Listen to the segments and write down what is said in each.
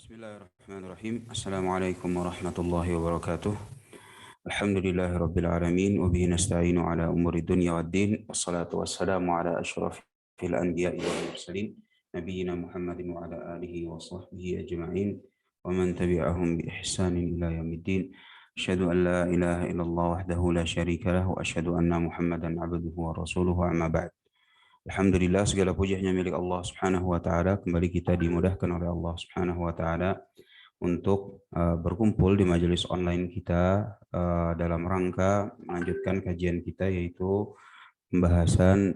Bismillahirrahmanirrahim. Assalamualaikum warahmatullahi wabarakatuh. Alhamdulillahirabbil alamin wa bihi nasta'inu ala umuri dunya waddin. Wassalatu wassalamu ala asyrafil anbiya'i wal mursalin nabiyyina Muhammadin wa ala alihi wa sahbihi ajma'in wa man tabi'ahum bi ihsanin ila yaumiddin. Asyhadu an la ilaha illallah wahdahu la syarika lahu wa asyhadu anna Muhammadan 'abduhu wa rasuluhu amma ba'd. Alhamdulillah, segala puji hanya milik Allah Subhanahu wa taala. Kembali kita dimudahkan oleh Allah Subhanahu wa taala untuk berkumpul di majelis online kita dalam rangka melanjutkan kajian kita, yaitu pembahasan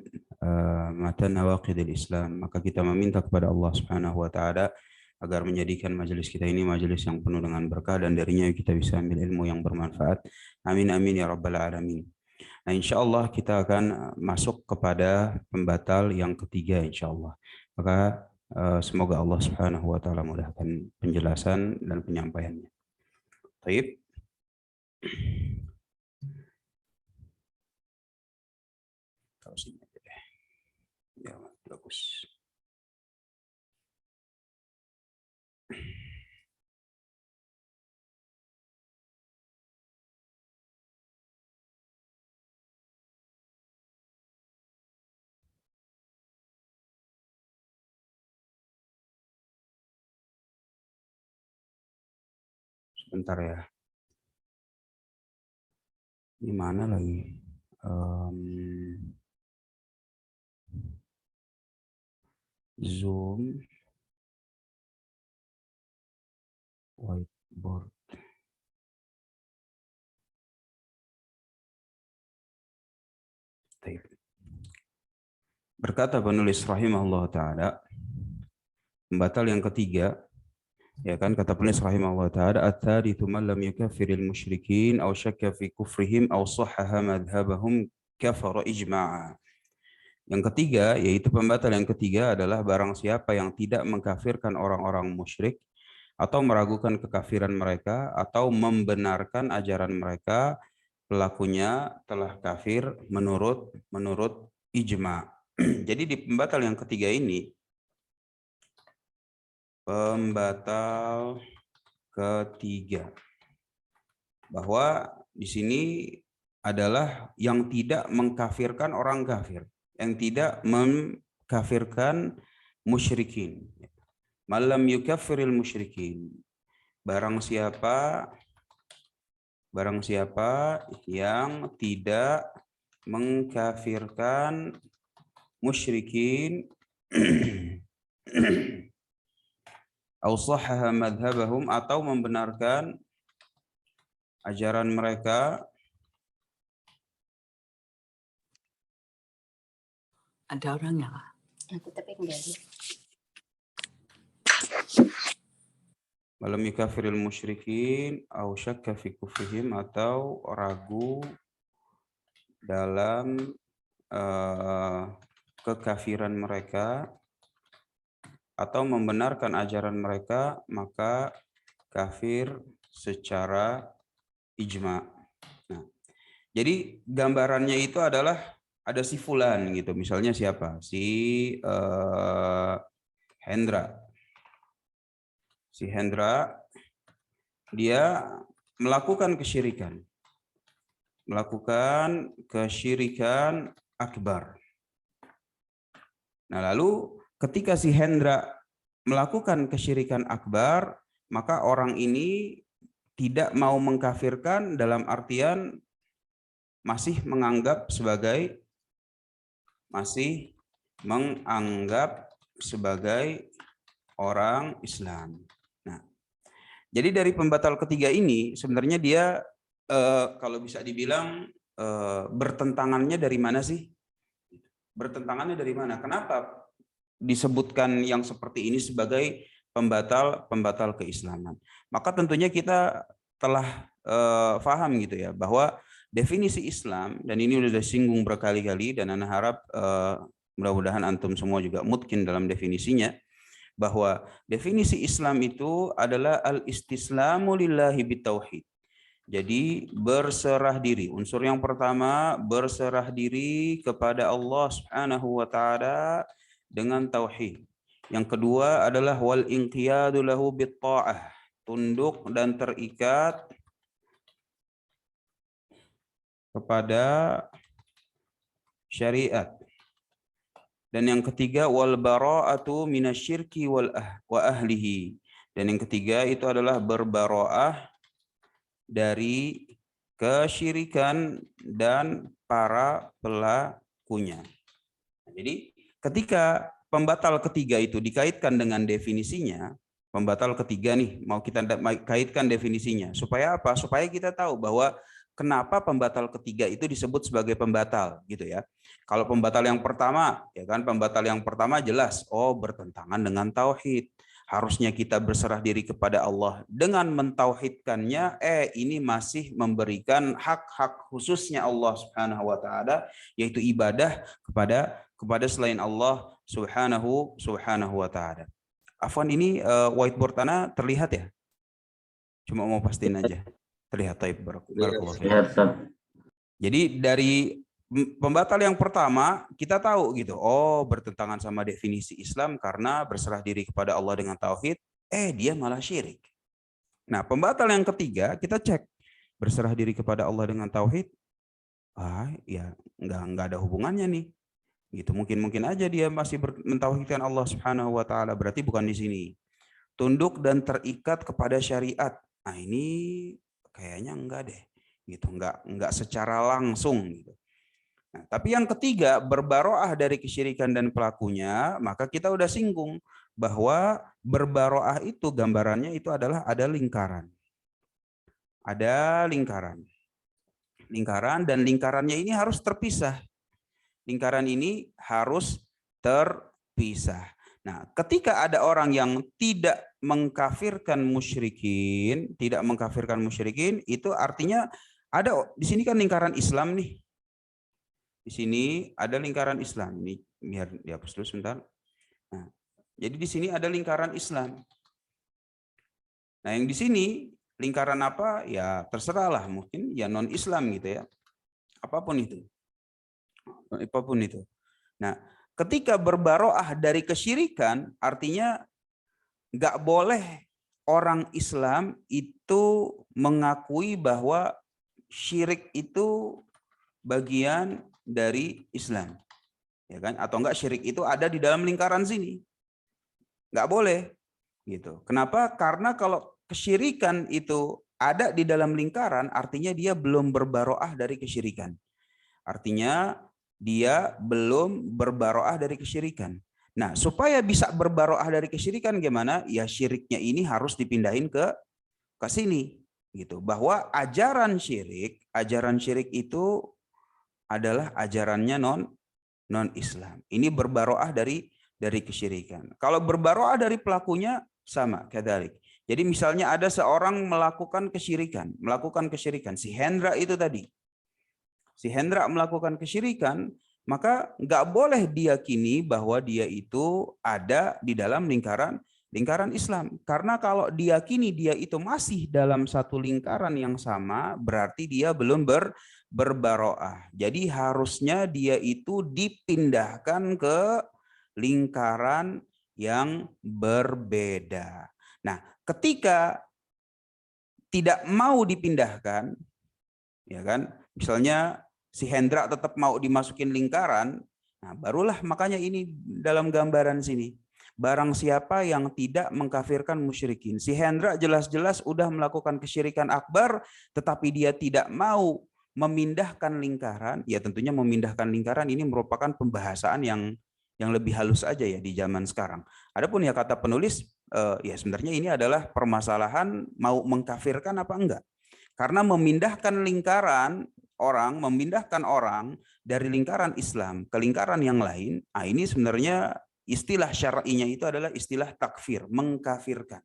matan nawaqidil Islam. Maka kita meminta kepada Allah Subhanahu wa taala agar menjadikan majelis kita ini majelis yang penuh dengan berkah dan darinya kita bisa ambil ilmu yang bermanfaat. Amin amin ya rabbal alamin. Nah, insya Allah kita akan masuk kepada pembatal yang ketiga, insya Allah. Maka semoga Allah Subhanahu wa taala mudahkan penjelasan dan penyampaiannya. Baik. Taruh sini aja deh. Ya, bagus. Sebentar ya. Di mana lagi? Zoom, whiteboard. Berkata penulis rahimahullah ta'ala, pembatal yang ketiga, ya kan, kata penulis rahimahullah ta'ala, at-thalithu man lam yukaffiril musyrikin aw syakka fi kufrihim aw sahhaha madhhabahum kafara ijma'a. Yang ketiga, yaitu pembatal yang ketiga adalah barang siapa yang tidak mengkafirkan orang-orang musyrik atau meragukan kekafiran mereka atau membenarkan ajaran mereka, pelakunya telah kafir menurut ijma'. Jadi di pembatal yang ketiga ini, pembatal ketiga, bahwa di sini adalah yang tidak mengkafirkan orang kafir, yang tidak mengkafirkan musyrikin. Malam yukaffiril musyrikin. Barang siapa yang tidak mengkafirkan musyrikin au sahhaha madhhabahum, atau membenarkan ajaran mereka. Ada orangnya? Aku tapi enggak ada. Malam yukafiril musyrikin au syakka fi kufrihim, atau ragu dalam kekafiran mereka atau membenarkan ajaran mereka, maka kafir secara ijma'. Nah, jadi gambarannya itu adalah ada si fulan gitu, misalnya siapa? Si Hendra. Si Hendra, dia melakukan kesyirikan. Melakukan kesyirikan akbar. Nah, lalu ketika si Hendra melakukan kesyirikan akbar, maka orang ini tidak mau mengkafirkan dalam artian masih menganggap sebagai orang Islam. Nah, jadi dari pembatal ketiga ini sebenarnya dia kalau bisa dibilang bertentangannya dari mana sih? Bertentangannya dari mana? Kenapa disebutkan yang seperti ini sebagai pembatal keislaman? Maka tentunya kita telah paham gitu ya, bahwa definisi Islam, dan ini sudah disinggung berkali-kali dan Ana harap mudah-mudahan antum semua juga mungkin dalam definisinya, bahwa definisi Islam itu adalah al-istislamu lillahi bitauhid. Jadi berserah diri. Unsur yang pertama, berserah diri kepada Allah Subhanahu wa taala dengan tauhid. Yang kedua adalah wal inqiyadu lahu bitta'ah, tunduk dan terikat kepada syariat. Dan yang ketiga wal bara'atu minasyirki wa ahlihi. Dan yang ketiga itu adalah berbara'ah dari kesyirikan dan para pelakunya. Jadi ketika pembatal ketiga itu dikaitkan dengan definisinya, pembatal ketiga nih mau kita kaitkan definisinya. Supaya apa? Supaya kita tahu bahwa kenapa pembatal ketiga itu disebut sebagai pembatal gitu ya. Kalau pembatal yang pertama, ya kan, pembatal yang pertama jelas, oh bertentangan dengan tauhid. Harusnya kita berserah diri kepada Allah dengan mentauhidkannya, ini masih memberikan hak-hak khususnya Allah Subhanahu wa taala, yaitu ibadah kepada selain Allah Subhanahu wa taala. Afwan, ini whiteboard Ana terlihat ya? Cuma mau pastiin aja. Terlihat, taib. Barakallahu fiik. Jadi dari pembatal yang pertama kita tahu gitu, oh bertentangan sama definisi Islam karena berserah diri kepada Allah dengan tauhid, dia malah syirik. Nah, pembatal yang ketiga kita cek, berserah diri kepada Allah dengan tauhid, ya nggak ada hubungannya nih. Gitu, mungkin aja dia masih mentauhidkan Allah Subhanahu wa taala, berarti bukan di sini. Tunduk dan terikat kepada syariat. Nah, ini kayaknya enggak deh. Gitu, enggak secara langsung gitu. Nah, tapi yang ketiga, berbaroah dari kesyirikan dan pelakunya, maka kita udah singgung bahwa berbaroah itu gambarannya itu adalah ada lingkaran. Ada lingkaran. Lingkaran, dan lingkarannya ini harus terpisah. Lingkaran ini harus terpisah. Nah, ketika ada orang yang tidak mengkafirkan musyrikin, itu artinya ada di sini kan lingkaran Islam nih. Di sini ada lingkaran Islam. Ini biar dihapus dulu sebentar. Nah, jadi di sini ada lingkaran Islam. Nah, yang di sini lingkaran apa? Ya terserahlah, mungkin ya non Islam gitu ya. Apapun itu. Nah, ketika berbaroah dari kesyirikan, artinya nggak boleh orang Islam itu mengakui bahwa syirik itu bagian dari Islam, ya kan? Atau enggak syirik itu ada di dalam lingkaran sini, nggak boleh, gitu. Kenapa? Karena kalau kesyirikan itu ada di dalam lingkaran, artinya dia belum berbaroah dari kesyirikan. Artinya dia belum berbaroah dari kesyirikan. Nah, supaya bisa berbaroah dari kesyirikan gimana? Ya syiriknya ini harus dipindahin ke sini, gitu. Bahwa ajaran syirik itu adalah ajarannya non Islam. Ini berbaroah dari kesyirikan. Kalau berbaroah dari pelakunya sama kadalik. Jadi misalnya ada seorang melakukan kesyirikan, si Hendra itu tadi. Si Hendra melakukan kesyirikan, maka nggak boleh diyakini bahwa dia itu ada di dalam lingkaran Islam. Karena kalau diyakini dia itu masih dalam satu lingkaran yang sama, berarti dia belum berbaroah. Jadi harusnya dia itu dipindahkan ke lingkaran yang berbeda. Nah, ketika tidak mau dipindahkan, ya kan, misalnya si Hendra tetap mau dimasukin lingkaran, nah barulah makanya ini dalam gambaran sini. Barang siapa yang tidak mengkafirkan musyrikin. Si Hendra jelas-jelas udah melakukan kesyirikan akbar, tetapi dia tidak mau memindahkan lingkaran. Ya tentunya memindahkan lingkaran ini merupakan pembahasan yang lebih halus aja ya di zaman sekarang. Adapun ya kata penulis, ya sebenarnya ini adalah permasalahan mau mengkafirkan apa enggak. Karena memindahkan orang dari lingkaran Islam ke lingkaran yang lain, ini sebenarnya istilah syar'inya itu adalah istilah takfir, mengkafirkan.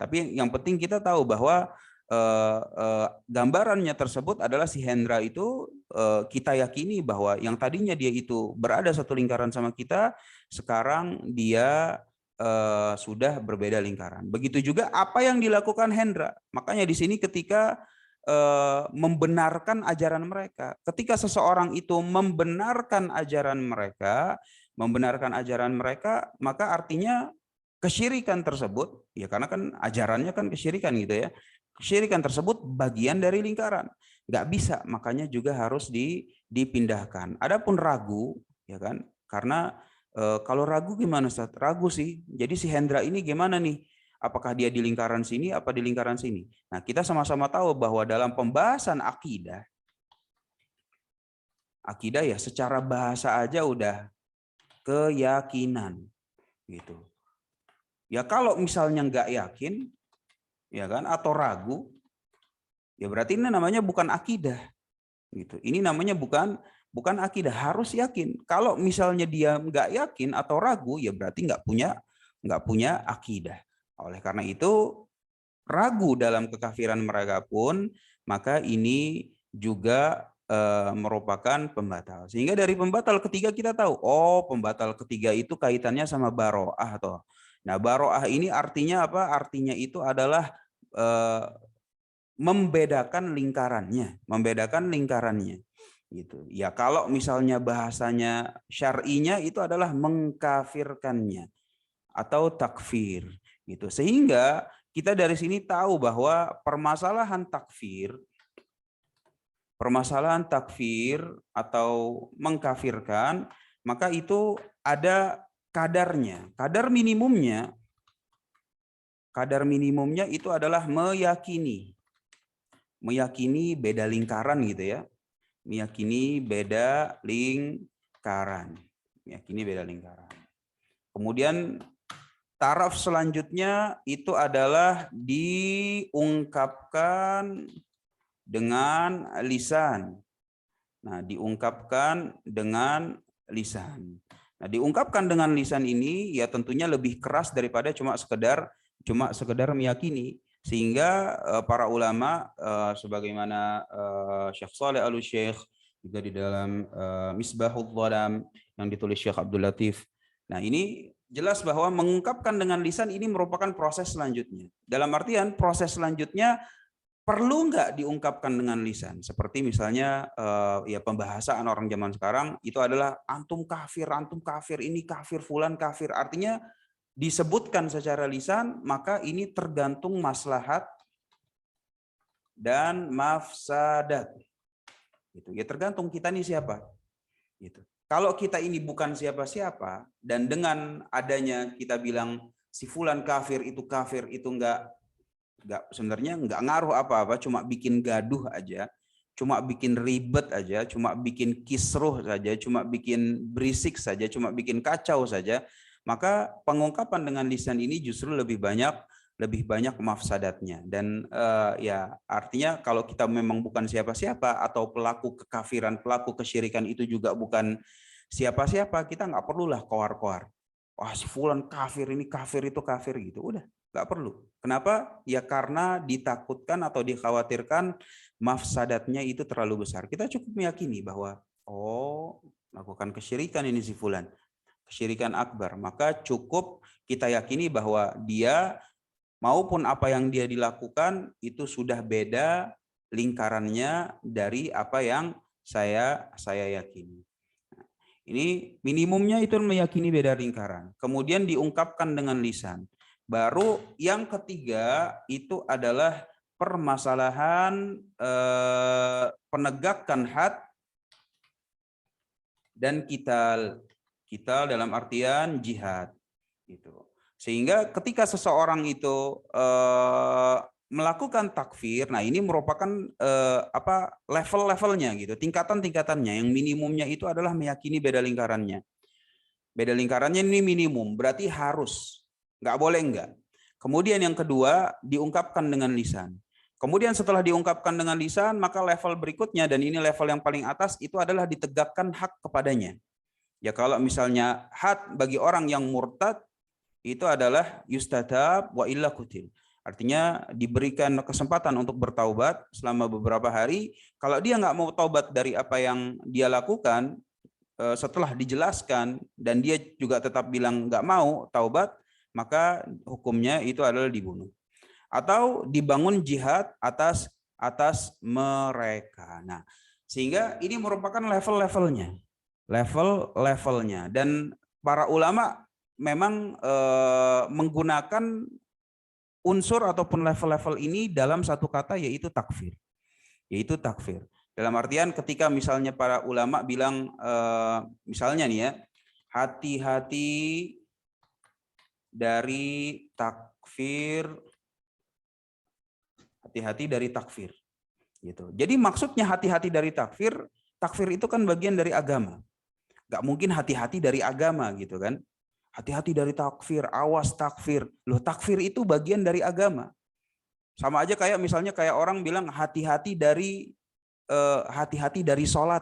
Tapi yang penting kita tahu bahwa gambarannya tersebut adalah si Hendra itu kita yakini bahwa yang tadinya dia itu berada satu lingkaran sama kita, sekarang dia sudah berbeda lingkaran. Begitu juga apa yang dilakukan Hendra. Makanya di sini ketika membenarkan ajaran mereka. Ketika seseorang itu membenarkan ajaran mereka, maka artinya kesyirikan tersebut, ya karena kan ajarannya kan kesyirikan gitu ya. Kesyirikan tersebut bagian dari lingkaran. Nggak bisa, makanya juga harus dipindahkan. Adapun ragu, ya kan, karena kalau ragu gimana Ustaz? Ragu sih. Jadi si Hendra ini gimana nih? Apakah dia di lingkaran sini, apa di lingkaran sini? Nah, kita sama-sama tahu bahwa dalam pembahasan akidah ya secara bahasa aja udah keyakinan, gitu. Ya kalau misalnya nggak yakin, ya kan, atau ragu, ya berarti ini namanya bukan akidah, gitu. Ini namanya bukan akidah, harus yakin. Kalau misalnya dia nggak yakin atau ragu, ya berarti nggak punya akidah. Oleh karena itu, ragu dalam kekafiran mereka pun, maka ini juga merupakan pembatal. Sehingga dari pembatal ketiga kita tahu, oh pembatal ketiga itu kaitannya sama baro'ah toh. Nah, baro'ah ini artinya apa? Artinya itu adalah membedakan lingkarannya. Gitu. Ya kalau misalnya bahasanya syar'inya itu adalah mengkafirkannya atau takfir, gitu. Sehingga kita dari sini tahu bahwa permasalahan takfir atau mengkafirkan, maka itu ada kadarnya. Kadar minimumnya itu adalah meyakini beda lingkaran, gitu ya. Meyakini beda lingkaran. Kemudian taraf selanjutnya itu adalah diungkapkan dengan lisan. Nah, diungkapkan dengan lisan. Nah, diungkapkan dengan lisan ini ya tentunya lebih keras daripada cuma sekedar meyakini. Sehingga para ulama sebagaimana Syekh Shalih Al-Syekh juga di dalam Misbahul Dhalam yang ditulis Syekh Abdul Latif. Nah, ini jelas bahwa mengungkapkan dengan lisan ini merupakan proses selanjutnya. Dalam artian proses selanjutnya perlu nggak diungkapkan dengan lisan? Seperti misalnya ya pembahasan orang zaman sekarang itu adalah antum kafir, ini kafir, fulan kafir. Artinya disebutkan secara lisan, maka ini tergantung maslahat dan mafsadat. Gitu. Ya tergantung kita nih siapa. Gitu. Kalau kita ini bukan siapa-siapa dan dengan adanya kita bilang si fulan kafir itu sebenarnya nggak ngaruh apa-apa, cuma bikin gaduh aja, cuma bikin ribet aja, cuma bikin kisruh saja, cuma bikin berisik saja, cuma bikin kacau saja, maka pengungkapan dengan lisan ini justru lebih banyak mafsadatnya. Dan ya artinya kalau kita memang bukan siapa-siapa atau pelaku kekafiran, pelaku kesyirikan itu juga bukan siapa-siapa, kita nggak perlulah koar-koar. Wah si fulan kafir, ini kafir, itu kafir gitu. Udah, nggak perlu. Kenapa? Ya karena ditakutkan atau dikhawatirkan mafsadatnya itu terlalu besar. Kita cukup meyakini bahwa oh melakukan kesyirikan ini si fulan, kesyirikan akbar. Maka cukup kita yakini bahwa dia maupun apa yang dia dilakukan itu sudah beda lingkarannya dari apa yang saya yakini. Ini minimumnya itu meyakini beda lingkaran. Kemudian diungkapkan dengan lisan. Baru yang ketiga itu adalah permasalahan penegakan had dan kital dalam artian jihad. Gitu. Sehingga ketika seseorang itu melakukan takfir, nah ini merupakan level-levelnya gitu, tingkatan-tingkatannya. Yang minimumnya itu adalah meyakini beda lingkarannya. Beda lingkarannya ini minimum, berarti harus, nggak boleh enggak. Kemudian yang kedua diungkapkan dengan lisan. Kemudian setelah diungkapkan dengan lisan, maka level berikutnya, dan ini level yang paling atas, itu adalah ditegakkan hak kepadanya. Ya kalau misalnya had bagi orang yang murtad itu adalah yustatab wa illa kutil. Artinya diberikan kesempatan untuk bertaubat selama beberapa hari. Kalau dia nggak mau taubat dari apa yang dia lakukan, setelah dijelaskan dan dia juga tetap bilang nggak mau taubat, maka hukumnya itu adalah dibunuh. Atau dibangun jihad atas atas mereka. Nah, sehingga ini merupakan level-levelnya. Level-levelnya. Dan para ulama memang menggunakan unsur ataupun level-level ini dalam satu kata, yaitu takfir. Yaitu takfir. Dalam artian ketika misalnya para ulama bilang, misalnya nih ya, hati-hati dari takfir, hati-hati dari takfir. Gitu. Jadi maksudnya hati-hati dari takfir, takfir itu kan bagian dari agama. Gak mungkin hati-hati dari agama gitu kan. Hati-hati dari takfir, awas takfir. Loh, takfir itu bagian dari agama. Sama aja kayak misalnya kayak orang bilang hati-hati dari sholat.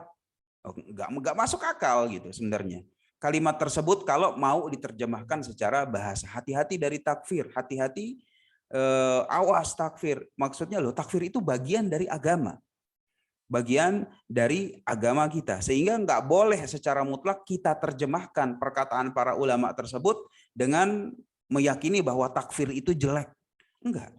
Oh, nggak masuk akal gitu sebenarnya. Kalimat tersebut kalau mau diterjemahkan secara bahasa, hati-hati dari takfir, hati-hati awas takfir. Maksudnya loh, takfir itu bagian dari agama. Bagian dari agama kita. Sehingga nggak boleh secara mutlak kita terjemahkan perkataan para ulama tersebut dengan meyakini bahwa takfir itu jelek. Enggak.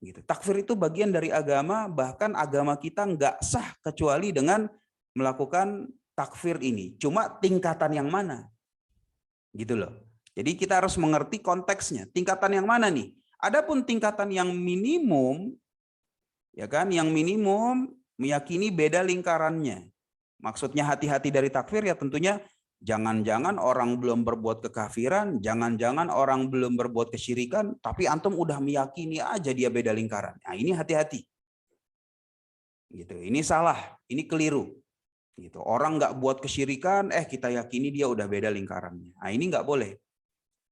Gitu. Takfir itu bagian dari agama, bahkan agama kita nggak sah kecuali dengan melakukan takfir ini. Cuma tingkatan yang mana? Gitu loh. Jadi kita harus mengerti konteksnya. Tingkatan yang mana nih? Adapun tingkatan yang minimum, ya kan, yang minimum meyakini beda lingkarannya. Maksudnya hati-hati dari takfir ya tentunya jangan-jangan orang belum berbuat kekafiran, jangan-jangan orang belum berbuat kesyirikan, tapi antum udah meyakini aja dia beda lingkaran. Nah, ini hati-hati. Gitu. Ini salah, ini keliru. Gitu. Orang nggak buat kesyirikan, kita yakini dia udah beda lingkarannya. Nah, ini nggak boleh.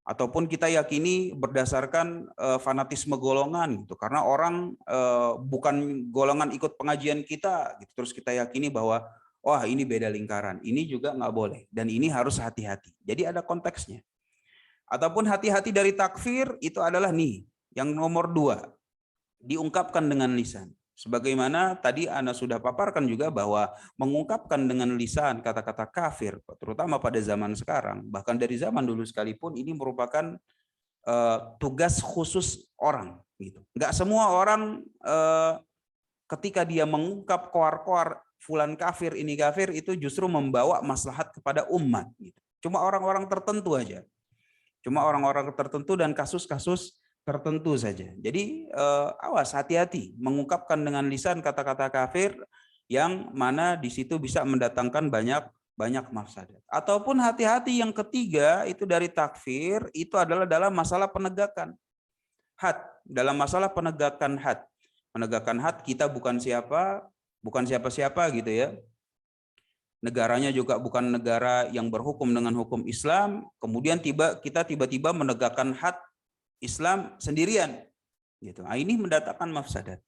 Ataupun kita yakini berdasarkan fanatisme golongan gitu, karena orang bukan golongan ikut pengajian kita gitu, terus kita yakini bahwa wah ini beda lingkaran. Ini juga nggak boleh dan ini harus hati-hati. Jadi ada konteksnya. Ataupun hati-hati dari takfir itu adalah nih yang nomor 2, diungkapkan dengan lisan. Sebagaimana tadi Anda sudah paparkan juga bahwa mengungkapkan dengan lisan kata-kata kafir, terutama pada zaman sekarang, bahkan dari zaman dulu sekalipun, ini merupakan tugas khusus orang. Gitu. Nggak semua orang ketika dia mengungkap koar-koar fulan kafir, ini kafir, itu justru membawa maslahat kepada umat. Gitu. Cuma orang-orang tertentu aja. Cuma orang-orang tertentu dan kasus-kasus tertentu saja. Jadi awas, hati-hati mengungkapkan dengan lisan kata-kata kafir yang mana di situ bisa mendatangkan banyak mafsadat. Ataupun hati-hati yang ketiga itu dari takfir, itu adalah dalam masalah penegakan had. Dalam masalah penegakan had. Penegakan had kita bukan siapa-siapa gitu ya. Negaranya juga bukan negara yang berhukum dengan hukum Islam, kemudian kita tiba-tiba menegakkan had Islam sendirian, gitu. Nah, ini mendatangkan mafsadat.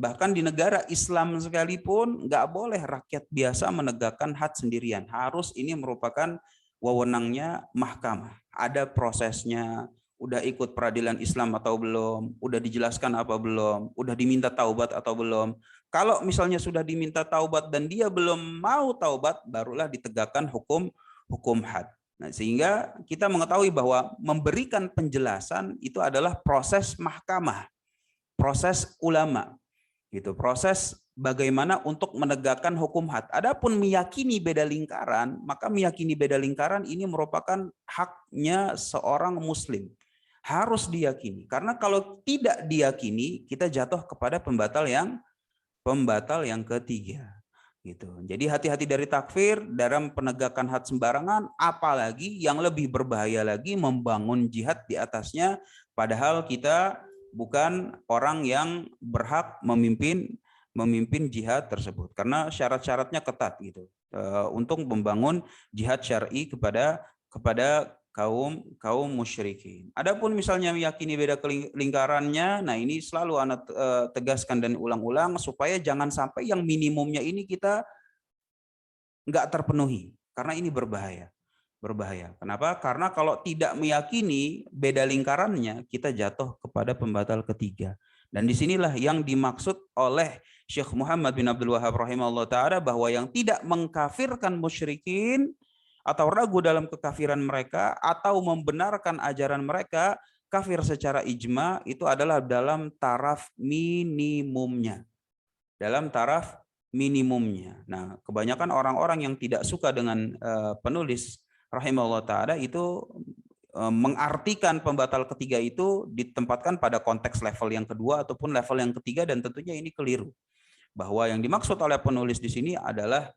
Bahkan di negara Islam sekalipun nggak boleh rakyat biasa menegakkan had sendirian. Harus ini merupakan wewenangnya mahkamah. Ada prosesnya. Udah ikut peradilan Islam atau belum? Udah dijelaskan apa belum? Udah diminta taubat atau belum? Kalau misalnya sudah diminta taubat dan dia belum mau taubat, barulah ditegakkan hukum had. Nah, sehingga kita mengetahui bahwa memberikan penjelasan itu adalah proses mahkamah, proses ulama, gitu, proses bagaimana untuk menegakkan hukum had. Adapun meyakini beda lingkaran, maka meyakini beda lingkaran ini merupakan haknya seorang muslim, harus diyakini. Karena kalau tidak diyakini, kita jatuh kepada pembatal yang ketiga. Gitu. Jadi hati-hati dari takfir dalam penegakan had sembarangan, apalagi yang lebih berbahaya lagi membangun jihad di atasnya, padahal kita bukan orang yang berhak memimpin jihad tersebut, karena syarat-syaratnya ketat gitu untuk membangun jihad syar'i kepada kaum musyrikin. Adapun misalnya meyakini beda lingkarannya, nah ini selalu Anda tegaskan dan ulang-ulang supaya jangan sampai yang minimumnya ini kita nggak terpenuhi, karena ini berbahaya. Kenapa? Karena kalau tidak meyakini beda lingkarannya, kita jatuh kepada pembatal ketiga. Dan disinilah yang dimaksud oleh Syekh Muhammad bin Abdul Wahab rahimahullah ta'ala, bahwa yang tidak mengkafirkan musyrikin atau ragu dalam kekafiran mereka atau membenarkan ajaran mereka, kafir secara ijma itu adalah dalam taraf minimumnya. Dalam taraf minimumnya. Nah, kebanyakan orang-orang yang tidak suka dengan penulis rahimahullah ta'ala itu mengartikan pembatal ketiga itu ditempatkan pada konteks level yang kedua ataupun level yang ketiga, dan tentunya ini keliru. Bahwa yang dimaksud oleh penulis di sini adalah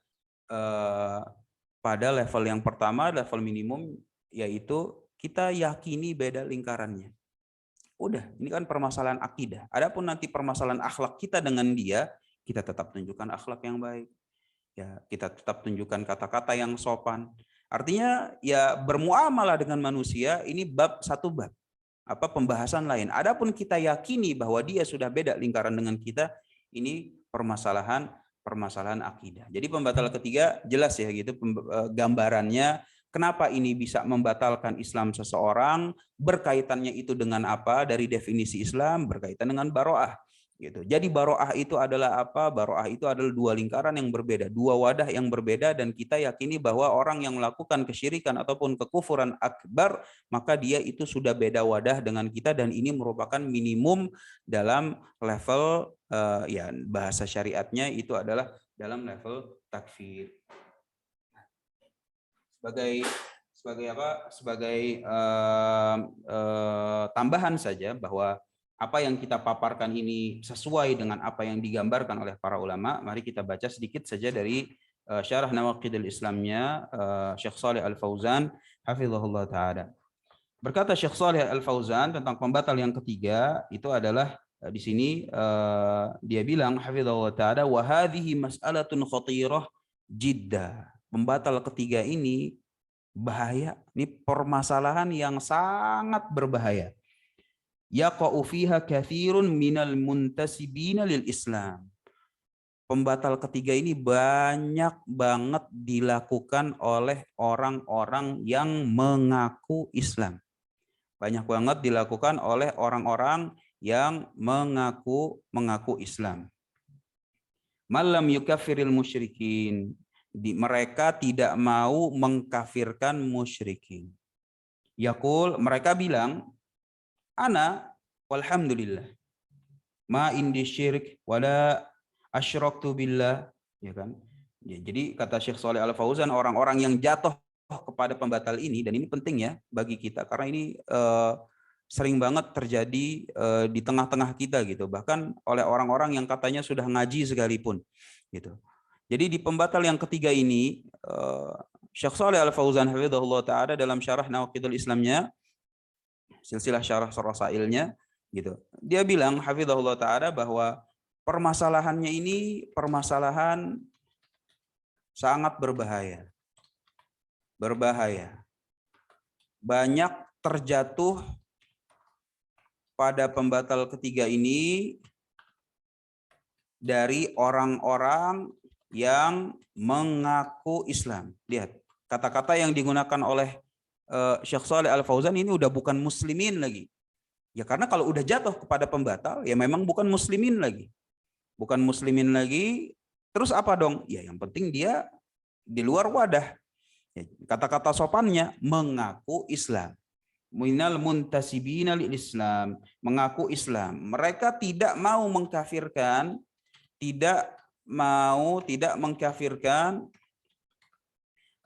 pada level yang pertama, level minimum, yaitu kita yakini beda lingkarannya. Udah, ini kan permasalahan akidah. Adapun nanti permasalahan akhlak kita dengan dia, kita tetap tunjukkan akhlak yang baik. Ya, kita tetap tunjukkan kata-kata yang sopan. Artinya ya bermuamalah dengan manusia ini satu bab. Pembahasan lain. Adapun kita yakini bahwa dia sudah beda lingkaran dengan kita, ini permasalahan akidah. Jadi pembatal ketiga jelas ya gitu gambarannya. Kenapa ini bisa membatalkan Islam seseorang? Berkaitannya itu dengan apa? Dari definisi Islam berkaitan dengan baro'ah. Gitu. Jadi baro'ah itu adalah apa? Baro'ah itu adalah dua lingkaran yang berbeda, dua wadah yang berbeda, dan kita yakini bahwa orang yang melakukan kesyirikan ataupun kekufuran akbar, maka dia itu sudah beda wadah dengan kita, dan ini merupakan minimum dalam level ya bahasa syariatnya itu adalah dalam level takfir. Sebagai tambahan saja bahwa apa yang kita paparkan ini sesuai dengan apa yang digambarkan oleh para ulama. Mari kita baca sedikit saja dari syarah Nawaqidul Islamnya Syekh Shalih Al-Fauzan hafizahullah taala. Berkata Syekh Shalih Al-Fauzan tentang pembatal yang ketiga itu adalah di sini dia bilang hafizahullah taala, wa hadhihi mas'alatun khatirah jiddah. Pembatal ketiga ini bahaya, ini permasalahan yang sangat berbahaya. Yaqa'u fiha katsirun minal muntasibina lil Islam. Pembatal ketiga ini banyak banget dilakukan oleh orang-orang yang mengaku Islam. Banyak banget dilakukan oleh orang-orang yang mengaku Islam. Malam yukaffiril musyrikin. Mereka tidak mau mengkafirkan musyrikin. Yaqul, mereka bilang, ana walhamdulillah ma indi syirik wala asyraktu billah, ya kan? Ya, jadi kata Syekh Shalih Al-Fauzan, orang-orang yang jatuh kepada pembatal ini, dan ini penting ya bagi kita karena ini sering banget terjadi di tengah-tengah kita gitu, bahkan oleh orang-orang yang katanya sudah ngaji sekalipun gitu. Jadi di pembatal yang ketiga ini Syekh Shalih Al-Fauzan hafizahullah taala dalam syarah Nawaqidul Islamnya, silsilah syarah rasailnya gitu. Dia bilang hafizahullah taala bahwa permasalahannya ini permasalahan sangat berbahaya. Berbahaya. Banyak terjatuh pada pembatal ketiga ini dari orang-orang yang mengaku Islam. Lihat, kata-kata yang digunakan oleh Syekh Shalih Al-Fauzan ini udah bukan muslimin lagi. Ya karena kalau udah jatuh kepada pembatal, ya memang bukan muslimin lagi. Bukan muslimin lagi, terus apa dong? Ya yang penting dia di luar wadah. Kata-kata sopannya, mengaku Islam. Minal muntasibina lil Islam, mengaku Islam. Mereka tidak mau mengkafirkan, tidak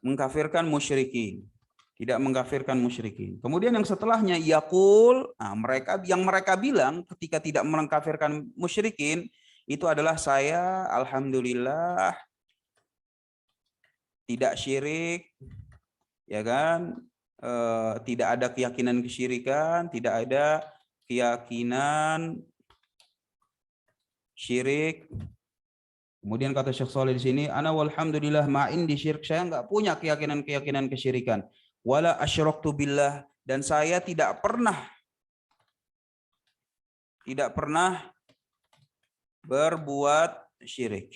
mengkafirkan musyrikin, tidak mengkafirkan musyrikin. Kemudian yang setelahnya yaqul, mereka bilang ketika tidak mengkafirkan musyrikin itu adalah saya alhamdulillah tidak syirik, ya kan? Tidak ada keyakinan kesyirikan, tidak ada keyakinan syirik. Kemudian kata Syekh Shalih di sini, ana walhamdulillah ma indi syirik, saya enggak punya keyakinan kesyirikan. Wala asyraktu billah, dan saya tidak pernah berbuat syirik.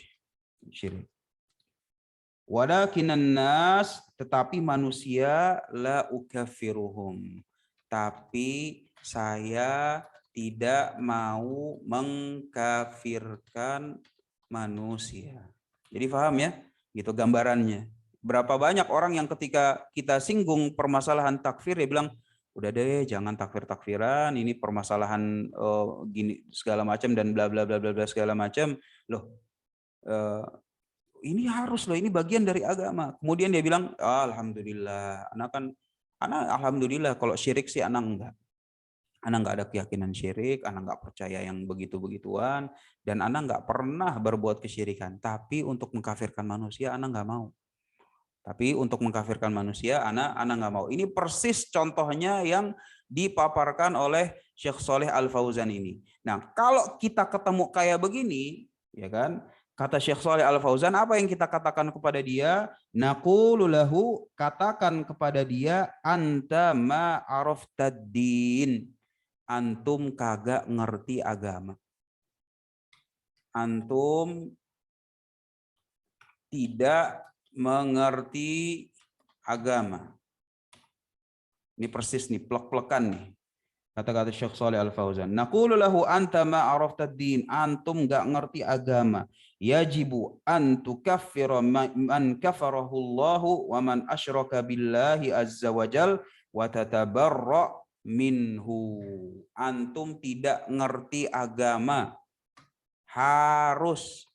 Walakinan nas, tetapi manusia la ukaffiruhum, tapi saya tidak mau mengkafirkan manusia. Jadi paham ya? Gitu gambarannya. Berapa banyak orang yang ketika kita singgung permasalahan takfir dia bilang udah deh jangan takfir-takfiran, ini permasalahan gini segala macam dan bla bla bla bla bla segala macam. Loh, ini harus loh, ini bagian dari agama. Kemudian dia bilang, alhamdulillah, anak alhamdulillah kalau syirik sih anak enggak. Anak nggak ada keyakinan syirik, anak nggak percaya yang begitu-begituan, dan anak nggak pernah berbuat kesyirikan. Tapi untuk mengkafirkan manusia, anak nggak mau. Tapi untuk mengkafirkan manusia, anak nggak mau. Ini persis contohnya yang dipaparkan oleh Syekh Shalih Al Fauzan ini. Nah, kalau kita ketemu kayak begini, ya kan? Kata Syekh Shalih Al Fauzan, apa yang kita katakan kepada dia? Naqulu lahu, katakan kepada dia, anta ma araftad-din. Antum kagak ngerti agama. Antum tidak mengerti agama. Ini persis nih, plek-plekan nih. Kata-kata Syekh Shalih Al Fauzan. Naqulu lahu anta ma araftad din. Antum enggak ngerti agama. Yajibu an tukaffira man kafarahu Allahu wa man asyraka billahi azza wajal wa tatabarra minhu. Antum tidak ngerti agama. Harus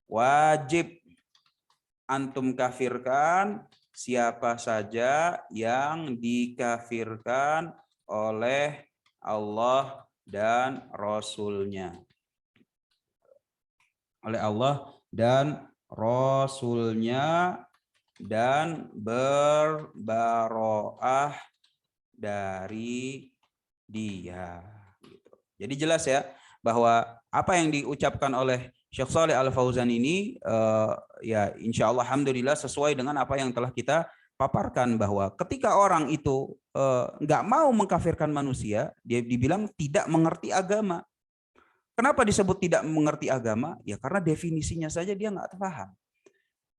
wajib antum kafirkan siapa saja yang dikafirkan oleh Allah dan Rasul-Nya. Oleh Allah dan Rasul-Nya, dan berbaroah dari dia. Jadi jelas ya bahwa apa yang diucapkan oleh Syekh Shalih Al Fauzan ini ya insya Allah alhamdulillah sesuai dengan apa yang telah kita paparkan, bahwa ketika orang itu nggak mau mengkafirkan manusia, dia dibilang tidak mengerti agama. Kenapa disebut tidak mengerti agama? Ya karena definisinya saja dia nggak paham.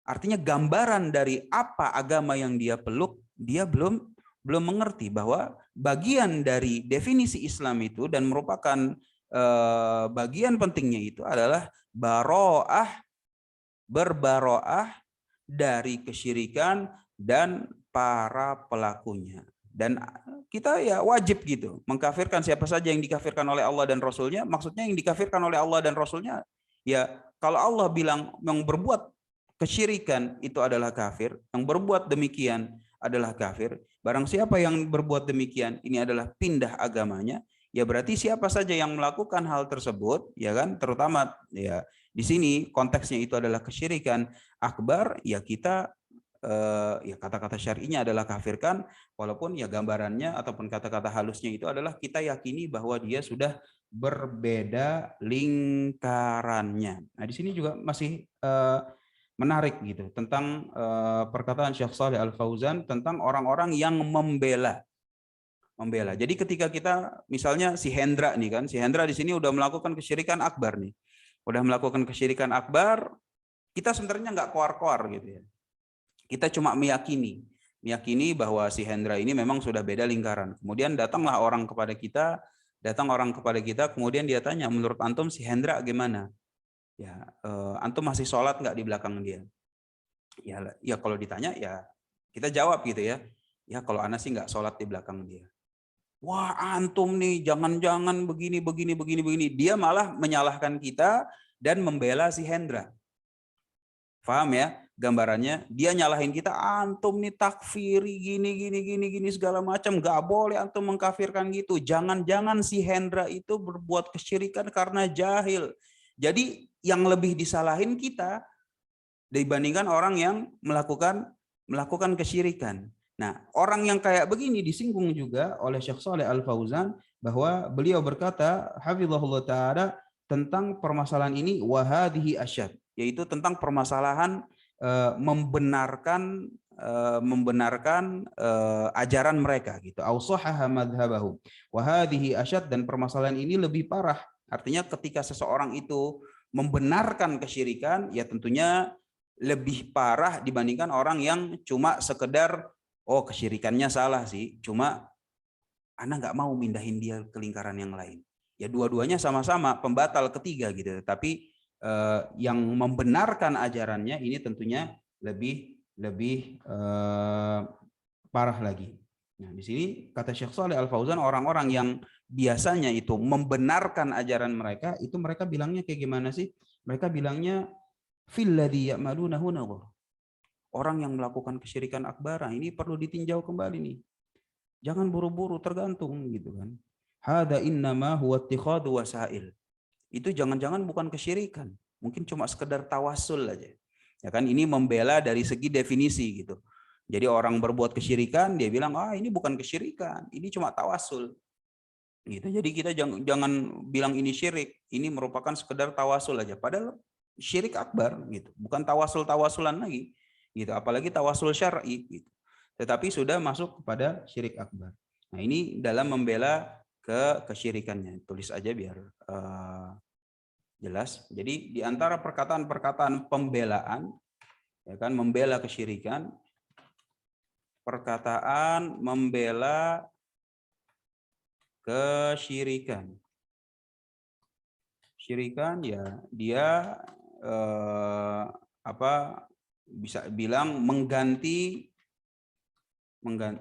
Artinya gambaran dari apa agama yang dia peluk, dia belum mengerti bahwa bagian dari definisi Islam itu dan merupakan bagian pentingnya itu adalah berbaroah dari kesyirikan dan para pelakunya. Dan kita ya wajib gitu mengkafirkan siapa saja yang dikafirkan oleh Allah dan Rasul-Nya. Maksudnya yang dikafirkan oleh Allah dan Rasul-Nya, ya kalau Allah bilang yang berbuat kesyirikan itu adalah kafir, yang berbuat demikian adalah kafir. Barang siapa yang berbuat demikian, ini adalah pindah agamanya. Ya berarti siapa saja yang melakukan hal tersebut, ya kan, terutama ya di sini konteksnya itu adalah kesyirikan akbar, ya kita ya kata-kata syar'inya adalah kafirkan, walaupun ya gambarannya ataupun kata-kata halusnya itu adalah kita yakini bahwa dia sudah berbeda lingkarannya. Nah di sini juga masih menarik gitu tentang perkataan Syekh Shalih Al Fauzan tentang orang-orang yang membela. Jadi ketika kita misalnya si Hendra nih kan, si Hendra di sini udah melakukan kesyirikan akbar nih. Udah melakukan kesyirikan akbar, kita sebenarnya nggak koar-koar gitu ya. Kita cuma meyakini bahwa si Hendra ini memang sudah beda lingkaran. Kemudian datanglah orang kepada kita, kemudian dia tanya, menurut antum si Hendra gimana? Ya, antum masih sholat nggak di belakang dia? Ya kalau ditanya ya kita jawab gitu ya. Ya kalau ana sih nggak sholat di belakang dia. Wah antum nih jangan-jangan begini. Dia malah menyalahkan kita dan membela si Hendra. Paham ya gambarannya? Dia nyalahin kita, antum nih takfiri gini segala macam, nggak boleh antum mengkafirkan gitu. Jangan-jangan si Hendra itu berbuat kesyirikan karena jahil. Jadi yang lebih disalahin kita dibandingkan orang yang melakukan kesyirikan. Nah, orang yang kayak begini disinggung juga oleh Syekh Shalih Al Fauzan, bahwa beliau berkata hafizahullah taala tentang permasalahan ini, wahadihi asyad, yaitu tentang permasalahan membenarkan ajaran mereka gitu. Ausahaha madhhabahum. Wahadihi asyad, dan permasalahan ini lebih parah. Artinya ketika seseorang itu membenarkan kesyirikan, ya tentunya lebih parah dibandingkan orang yang cuma sekedar oh kesyirikannya salah sih, cuma ana nggak mau mindahin dia ke lingkaran yang lain. Ya dua-duanya sama-sama pembatal ketiga gitu. Tapi yang membenarkan ajarannya ini tentunya lebih parah lagi. Nah, di sini kata Syekh Shalih Al Fauzan, orang-orang yang biasanya itu membenarkan ajaran mereka, itu mereka bilangnya kayak gimana sih? Mereka bilangnya fil ladzi ya'malunahu nadhar. Orang yang melakukan kesyirikan akbar, ini perlu ditinjau kembali nih. Jangan buru-buru tergantung gitu kan. Hada innama huwa ittikhadu wasail. Itu jangan-jangan bukan kesyirikan, mungkin cuma sekedar tawasul aja. Ya kan, ini membela dari segi definisi gitu. Jadi orang berbuat kesyirikan, dia bilang, ini bukan kesyirikan, ini cuma tawasul. Gitu. Jadi kita jangan bilang ini syirik, ini merupakan sekedar tawasul aja. Padahal syirik akbar gitu, bukan tawasulan lagi. Gitu. Apalagi tawasul syar'i gitu. Tetapi sudah masuk kepada syirik akbar. Nah, ini dalam membela kesyirikannya. Tulis aja biar jelas. Jadi di antara perkataan-perkataan pembelaan, ya kan, membela kesyirikan, perkataan membela kesyirikan. Syirikan ya dia bisa bilang mengganti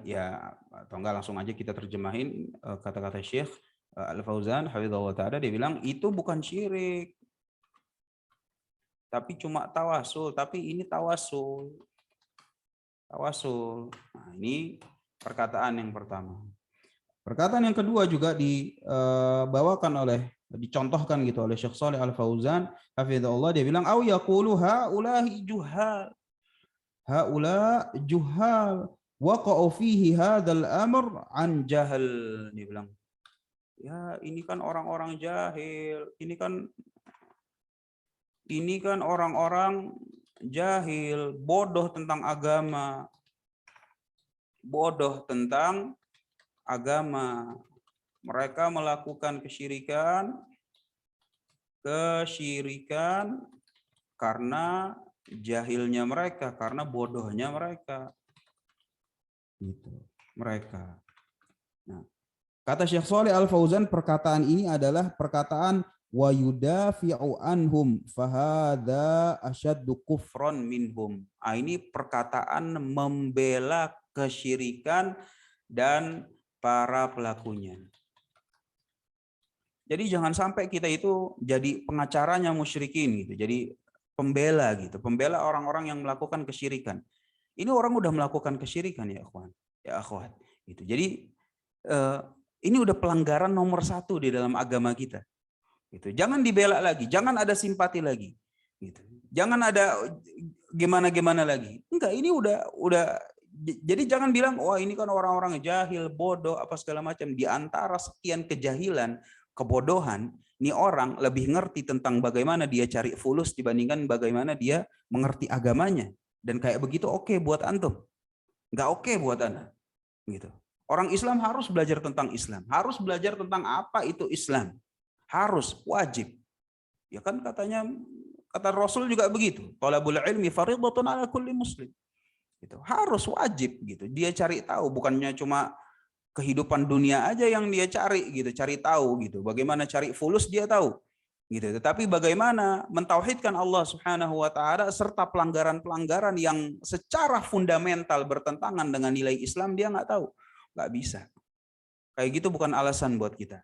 ya, atau enggak langsung aja kita terjemahin kata-kata Syekh Al Fauzan hafizahullah taala, dia bilang itu bukan syirik. Tapi cuma tawasul, tapi ini tawasul. Tawasul. Nah, ini perkataan yang pertama. Perkataan yang kedua juga dicontohkan gitu oleh Syekh Shalih Al Fauzan hafizahullah, dia bilang au yaqulu haula'i juhal. Haula juhal waqa'u fihi hadzal amr an jahal. Dia bilang, ya ini kan orang-orang jahil, ini kan orang-orang jahil, bodoh tentang agama. Bodoh tentang agama. Mereka melakukan kesyirikan karena jahilnya mereka, karena bodohnya mereka. Gitu. Mereka. Nah, kata Syekh Shalih Al Fauzan, perkataan ini adalah perkataan wa yudafi'u anhum fahadha asyaddu kufran minhum. Ini perkataan membela kesyirikan dan para pelakunya. Jadi jangan sampai kita itu jadi pengacaranya musyrikin gitu. Jadi pembela gitu, pembela orang-orang yang melakukan kesyirikan. Ini orang udah melakukan kesyirikan ya akhwan, ya akhwat. Gitu. Jadi ini udah pelanggaran nomor 1 di dalam agama kita. Gitu. Jangan dibela lagi, jangan ada simpati lagi. Gitu. Jangan ada gimana-gimana lagi. Enggak, ini udah. Jadi jangan bilang, wah ini kan orang-orang jahil, bodoh, apa segala macam. Di antara sekian kejahilan, kebodohan, ini orang lebih ngerti tentang bagaimana dia cari fulus dibandingkan bagaimana dia mengerti agamanya. Dan kayak begitu oke buat antum, nggak oke buat anda. Gitu. Orang Islam harus belajar tentang Islam, harus belajar tentang apa itu Islam, harus wajib. Ya kan kata Rasul juga begitu. Thalabul ilmi fardhatun ala kulli muslim. Gitu. Harus wajib gitu. Dia cari tahu, bukannya cuma kehidupan dunia aja yang dia cari gitu, cari tahu gitu. Bagaimana cari fulus dia tahu. Gitu. Tetapi bagaimana mentauhidkan Allah Subhanahu wa taala serta pelanggaran-pelanggaran yang secara fundamental bertentangan dengan nilai Islam dia nggak tahu. Nggak bisa. Kayak gitu bukan alasan buat kita.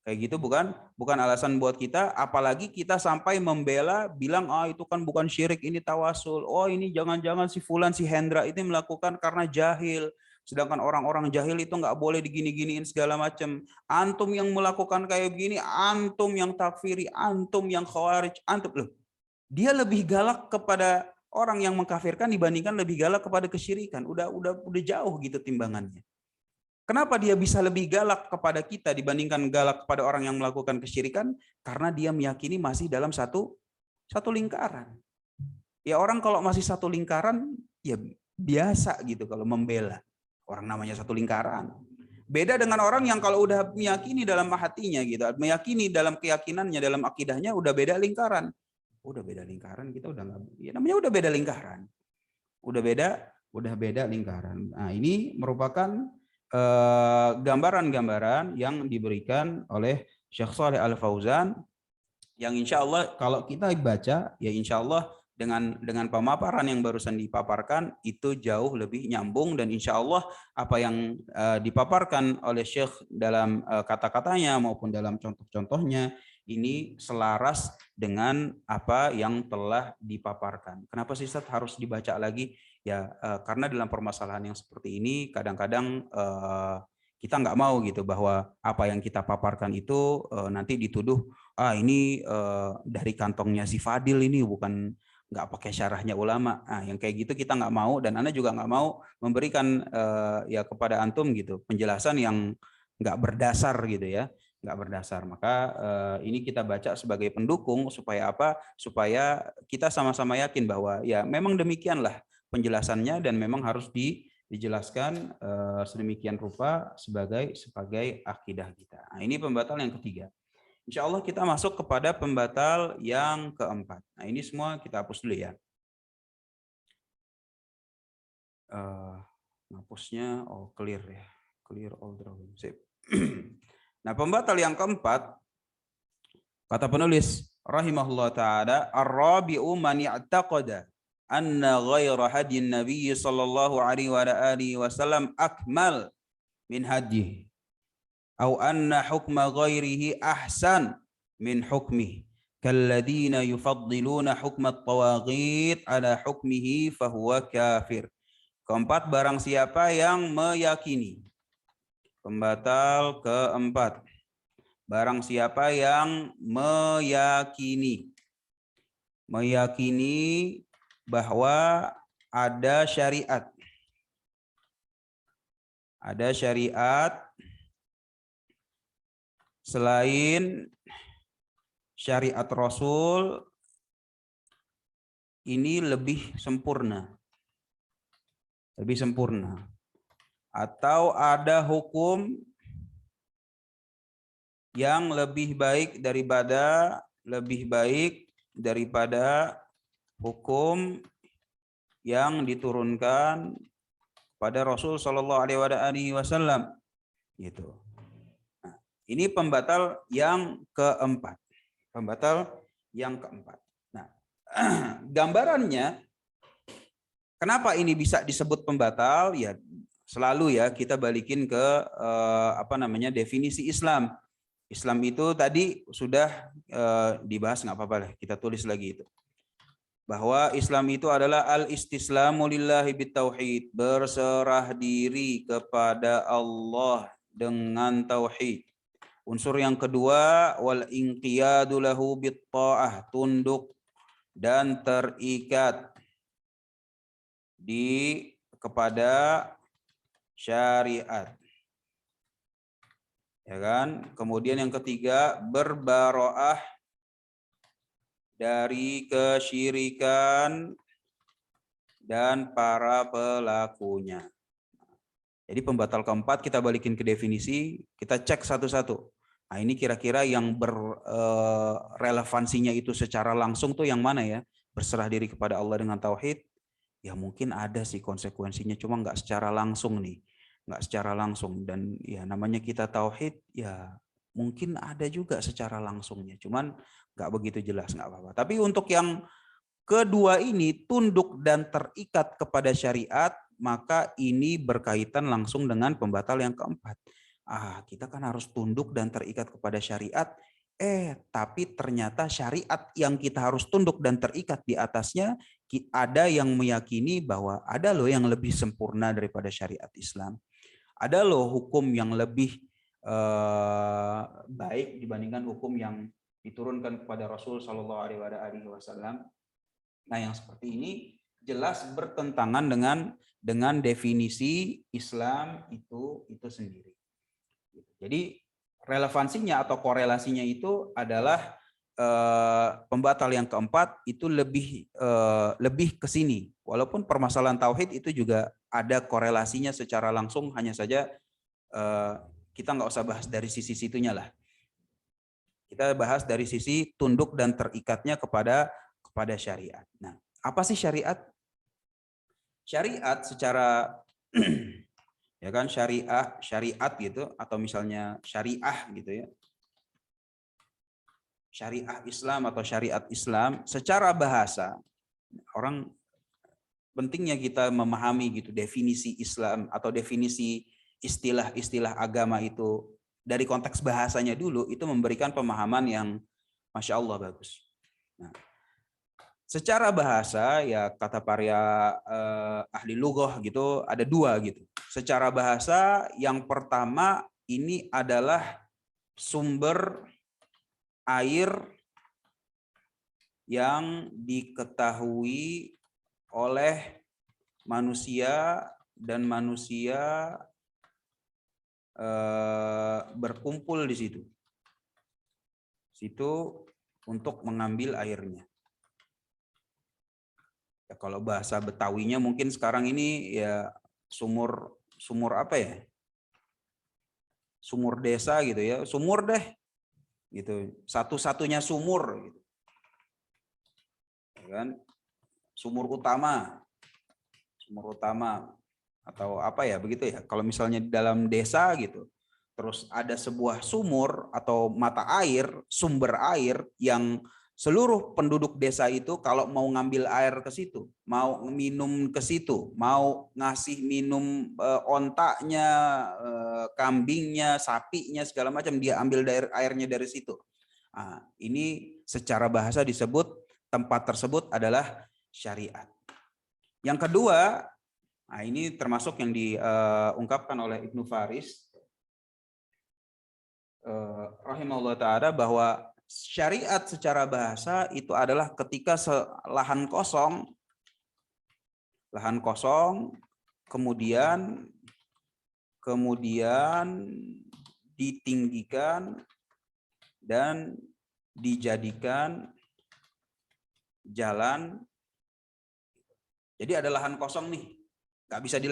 Kayak gitu bukan alasan buat kita, apalagi kita sampai membela, bilang itu kan bukan syirik, ini tawasul. Oh ini jangan-jangan si fulan, si Hendra ini melakukan karena jahil. Sedangkan orang-orang jahil itu nggak boleh digini-giniin segala macam. Antum yang melakukan kayak begini, antum yang takfiri, antum yang khawarij, antum loh. Dia lebih galak kepada orang yang mengkafirkan dibandingkan lebih galak kepada kesyirikan. Udah jauh gitu timbangannya. Kenapa dia bisa lebih galak kepada kita dibandingkan galak kepada orang yang melakukan kesyirikan? Karena dia meyakini masih dalam satu lingkaran. Ya orang kalau masih satu lingkaran, ya biasa gitu kalau membela. Orang namanya satu lingkaran. Beda dengan orang yang kalau udah meyakini dalam hatinya gitu, meyakini dalam keyakinannya, dalam akidahnya, udah beda lingkaran. Udah beda lingkaran, kita udah nggak, ya namanya udah beda lingkaran. Udah beda lingkaran. Nah, ini merupakan gambaran-gambaran yang diberikan oleh Syekh Shalih Al Fauzan yang insya Allah kalau kita baca ya insya Allah dengan pemaparan yang barusan dipaparkan itu jauh lebih nyambung, dan insya Allah apa yang dipaparkan oleh Syekh dalam kata-katanya maupun dalam contoh-contohnya ini selaras dengan apa yang telah dipaparkan. Kenapa sih Ustaz harus dibaca lagi? Ya karena dalam permasalahan yang seperti ini kadang-kadang kita nggak mau gitu bahwa apa yang kita paparkan itu nanti dituduh ini dari kantongnya si Fadil, ini bukan nggak pakai syarahnya ulama. Nah, yang kayak gitu kita nggak mau, dan Anda juga nggak mau memberikan ya kepada antum gitu penjelasan yang nggak berdasar gitu ya, nggak berdasar. Maka ini kita baca sebagai pendukung supaya apa? Supaya kita sama-sama yakin bahwa ya memang demikianlah penjelasannya, dan memang harus dijelaskan sedemikian rupa sebagai akidah kita. Nah, ini pembatal yang ketiga. Insya Allah kita masuk kepada pembatal yang keempat. Nah ini semua kita hapus dulu ya. Hapusnya clear ya, clear all drawing. Sip. Nah pembatal yang keempat, kata penulis rahimahullah ta'ala, ar-rabi'u man i'taqada anna ghaira hadyin nabiy sallallahu alaihi wasallam akmal min hadyi au anna hukma ghairihi ahsan min hukmihi kalladina yufaddiluna hukma at-tawaghit ala hukmihi fahuwa kafir. Keempat, barang siapa yang meyakini. Pembatal keempat, barang siapa yang meyakini bahwa ada syariat selain syariat Rasul ini lebih sempurna, atau ada hukum yang lebih baik daripada hukum yang diturunkan pada Rasul Shallallahu Alaihi Wasallam, gitu. Ini pembatal yang keempat. Nah, gambarannya, kenapa ini bisa disebut pembatal? Ya, selalu ya kita balikin ke definisi Islam. Islam itu tadi sudah dibahas, nggak apa-apa lah, kita tulis lagi itu. Bahwa Islam itu adalah al-istislamu lillahi bitauhid, berserah diri kepada Allah dengan tauhid. Unsur yang kedua, wal inqiyadu lahu bitta'ah, tunduk dan terikat kepada syariat. Ya kan? Kemudian yang ketiga, berbaroah dari kesyirikan dan para pelakunya. Jadi pembatal keempat kita balikin ke definisi, kita cek satu-satu. Nah ini kira-kira yang berrelevansinya itu secara langsung tuh yang mana ya? Berserah diri kepada Allah dengan tauhid, ya mungkin ada sih konsekuensinya, cuma nggak secara langsung nih. Nggak secara langsung, dan ya namanya kita tauhid ya mungkin ada juga secara langsungnya, cuman nggak begitu jelas, nggak apa-apa. Tapi untuk yang kedua ini, tunduk dan terikat kepada syariat, maka ini berkaitan langsung dengan pembatal yang keempat. Kita kan harus tunduk dan terikat kepada syariat, tapi ternyata syariat yang kita harus tunduk dan terikat di atasnya, ada yang meyakini bahwa ada loh yang lebih sempurna daripada syariat Islam. Ada loh hukum yang lebih baik dibandingkan hukum yang diturunkan kepada Rasul Shallallahu Alaihi Wasallam. Nah, yang seperti ini jelas bertentangan dengan definisi Islam itu sendiri. Jadi relevansinya atau korelasinya itu adalah pembatal yang keempat itu lebih ke sini. Walaupun permasalahan tauhid itu juga ada korelasinya secara langsung, hanya saja kita nggak usah bahas dari sisi situnya lah. Kita bahas dari sisi tunduk dan terikatnya kepada syariat. Nah, apa sih syariat? Syariat secara ya kan, syariat gitu, atau misalnya syariah gitu ya. Syariah Islam atau syariat Islam secara bahasa Orang pentingnya kita memahami gitu definisi Islam atau definisi istilah-istilah agama itu dari konteks bahasanya dulu, itu memberikan pemahaman yang Masya Allah bagus. Nah, secara bahasa ya kata para ahli lughah gitu ada dua gitu. Secara bahasa yang pertama ini adalah sumber air yang diketahui oleh manusia dan manusia berkumpul di situ untuk mengambil airnya. Ya, kalau bahasa Betawinya mungkin sekarang ini ya sumur apa ya? Sumur desa gitu ya, sumur deh gitu. Satu-satunya sumur gitu. Kan? Sumur utama atau apa ya begitu ya. Kalau misalnya di dalam desa gitu, terus ada sebuah sumur atau mata air, sumber air yang seluruh penduduk desa itu kalau mau ngambil air ke situ, mau minum ke situ, mau ngasih minum ontaknya, kambingnya, sapinya, segala macam, dia ambil airnya dari situ. Nah, ini secara bahasa disebut tempat tersebut adalah syariat. Yang kedua, nah ini termasuk yang diungkapkan oleh Ibnu Faris rahimahullah ta'ala, bahwa syariat secara bahasa itu adalah ketika lahan kosong kemudian ditinggikan dan dijadikan jalan. Jadi ada lahan kosong nih, nggak bisa